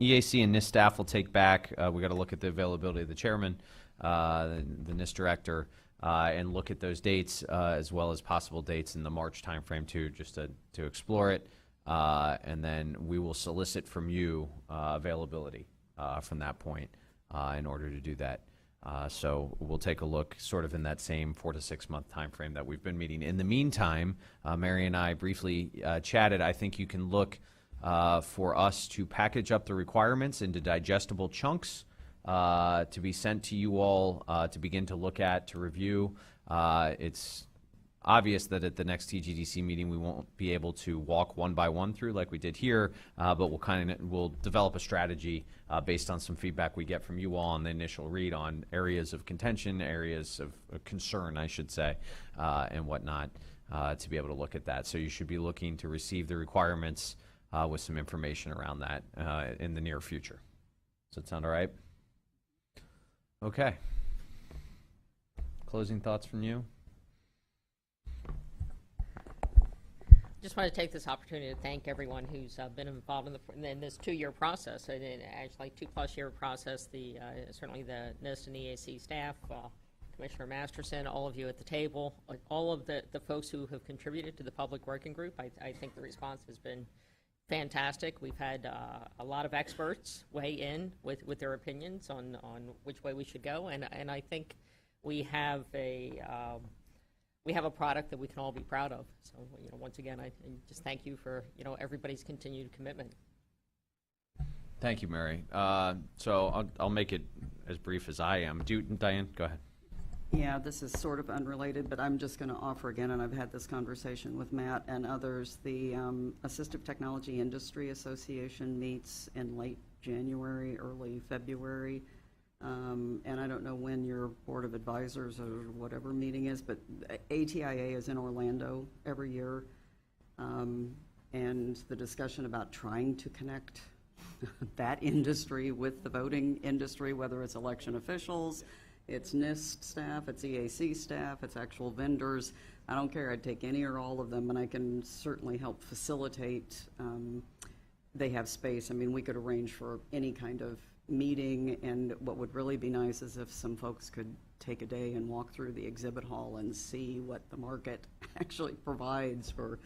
Speaker 1: EAC and NIST staff will take back. We got to look at the availability of the chairman, the NIST director, and look at those dates as well as possible dates in the March timeframe too, just to explore it. And then we will solicit from you availability from that point in order to do that. So we'll take a look sort of in that same 4 to 6 month time frame that we've been meeting. In the meantime, Mary and I briefly chatted. I think you can look for us to package up the requirements into digestible chunks to be sent to you all to begin to look at, to review. It's obvious that at the next TGDC meeting we won't be able to walk one by one through like we did here, but we'll develop a strategy based on some feedback we get from you all on the initial read on areas of contention, areas of concern, I should say, and whatnot, to be able to look at that. So you should be looking to receive the requirements with some information around that in the near future. Does that sound all right? Okay. Closing thoughts from you?
Speaker 16: Just want to take this opportunity to thank everyone who's been involved in this 2-year process, and actually 2+ year process. Certainly the NIST and EAC staff, Commissioner Masterson, all of you at the table, all of the folks who have contributed to the public working group. I think the response has been fantastic. We've had a lot of experts weigh in with their opinions on which way we should go, and I think we have a product that we can all be proud of. So, once again, I just thank you for, everybody's continued commitment.
Speaker 1: Thank you, Mary. So I'll make it as brief as I am. Diane, go ahead.
Speaker 2: Yeah, this is sort of unrelated, but I'm just going to offer again, and I've had this conversation with Matt and others. The Assistive Technology Industry Association meets in late January, early February. And I don't know when your Board of Advisors or whatever meeting is, but ATIA is in Orlando every year. And the discussion about trying to connect that industry with the voting industry, whether it's election officials, it's NIST staff, it's EAC staff, it's actual vendors. I don't care. I'd take any or all of them, and I can certainly help facilitate. They have space. I mean, we could arrange for any kind of meeting, and what would really be nice is if some folks could take a day and walk through the exhibit hall and see what the market actually provides for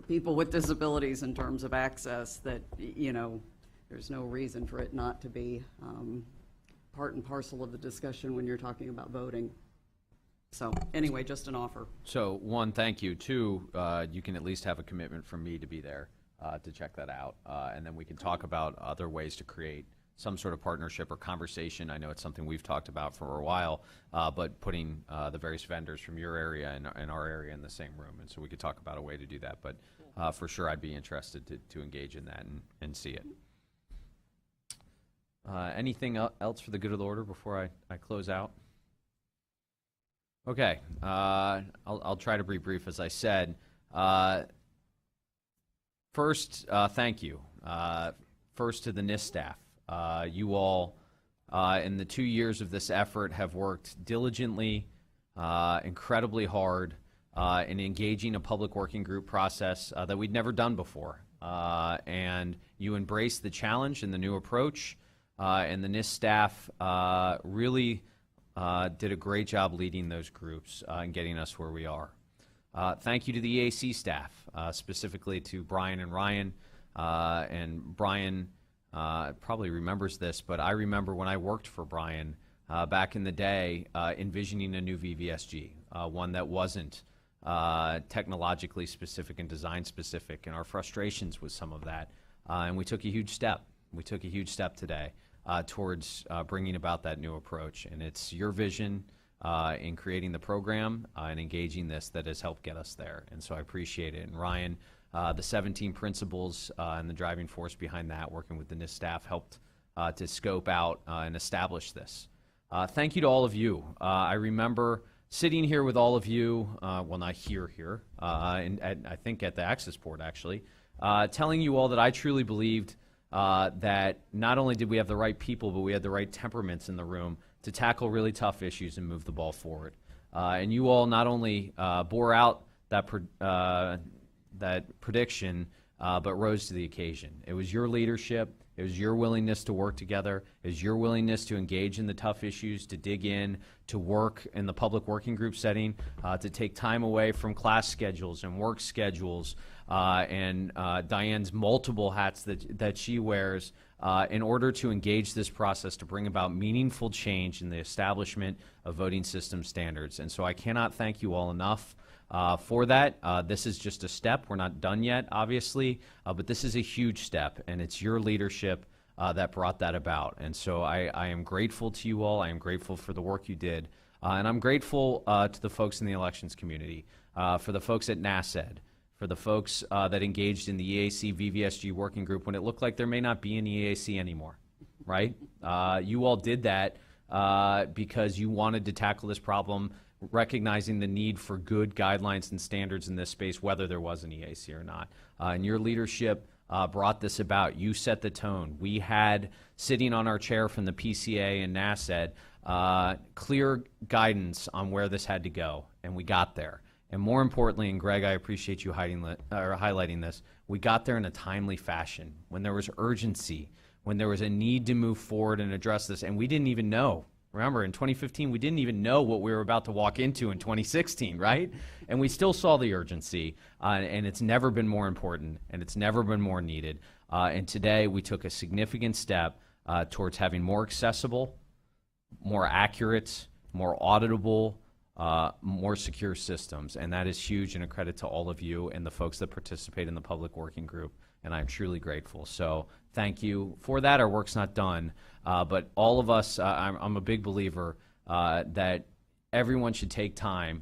Speaker 2: people with disabilities in terms of access, that, there's no reason for it not to be part and parcel of the discussion when you're talking about voting. So anyway, just an offer.
Speaker 1: So 1, thank you. 2, you can at least have a commitment from me to be there to check that out. And then we can talk about other ways to create some sort of partnership or conversation. I know it's something we've talked about for a while, but putting the various vendors from your area and our area in the same room. And so we could talk about a way to do that. But for sure, I'd be interested to engage in that and see it. Anything else for the good of the order before I close out? Okay. I'll try to be brief, as I said. First, thank you. First to the NIST staff. You all, in the 2 years of this effort, have worked diligently, incredibly hard, in engaging a public working group process that we'd never done before. And you embraced the challenge and the new approach, and the NIST staff really did a great job leading those groups and getting us where we are. Thank you to the EAC staff, specifically to Brian and Ryan. And Brian probably remembers this, but I remember when I worked for Brian back in the day, envisioning a new VVSG, one that wasn't technologically specific and design specific, and our frustrations with some of that. And we took a huge step. We took a huge step today towards bringing about that new approach. And it's your vision in creating the program and engaging this that has helped get us there. And so I appreciate it. And Ryan, the 17 principles and the driving force behind that, working with the NIST staff, helped to scope out and establish this. Thank you to all of you. I remember sitting here with all of you, well, not here, and I think at the Access Board, actually, telling you all that I truly believed that not only did we have the right people, but we had the right temperaments in the room to tackle really tough issues and move the ball forward. And you all not only bore out that prediction, but rose to the occasion. It was your leadership. It was your willingness to work together. It was your willingness to engage in the tough issues, to dig in, to work in the public working group setting, to take time away from class schedules and work schedules, and Diane's multiple hats that she wears in order to engage this process to bring about meaningful change in the establishment of voting system standards. And so I cannot thank you all enough for that. This is just a step. We're not done yet, obviously, but this is a huge step, and it's your leadership that brought that about. And so I am grateful to you all. I am grateful for the work you did. And I'm grateful to the folks in the elections community, for the folks at NASED, for the folks that engaged in the EAC VVSG working group when it looked like there may not be an EAC anymore, right? You all did that because you wanted to tackle this problem, recognizing the need for good guidelines and standards in this space, whether there was an EAC or not. And your leadership brought this about. You set the tone. We had, sitting on our chair from the PCA and NASED, clear guidance on where this had to go, and we got there. And more importantly, and Greg, I appreciate you highlighting this, we got there in a timely fashion, when there was urgency, when there was a need to move forward and address this, and we didn't even know. Remember, in 2015, we didn't even know what we were about to walk into in 2016, right? And we still saw the urgency, and it's never been more important, and it's never been more needed. And today, we took a significant step towards having more accessible, more accurate, more auditable, more secure systems, and that is huge and a credit to all of you and the folks that participate in the public working group, and I'm truly grateful. So thank you for that. Our work's not done, but all of us, I'm a big believer that everyone should take time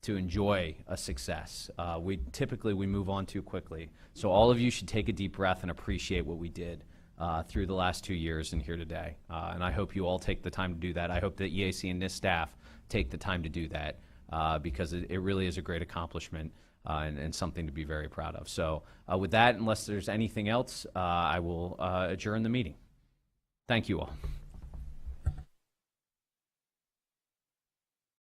Speaker 1: to enjoy a success. We typically move on too quickly, so all of you should take a deep breath and appreciate what we did through the last 2 years and here today, and I hope you all take the time to do that. I hope that EAC and NIST staff take the time to do that because it really is a great accomplishment and something to be very proud of. So with that, unless there's anything else, I will adjourn the meeting. Thank you all.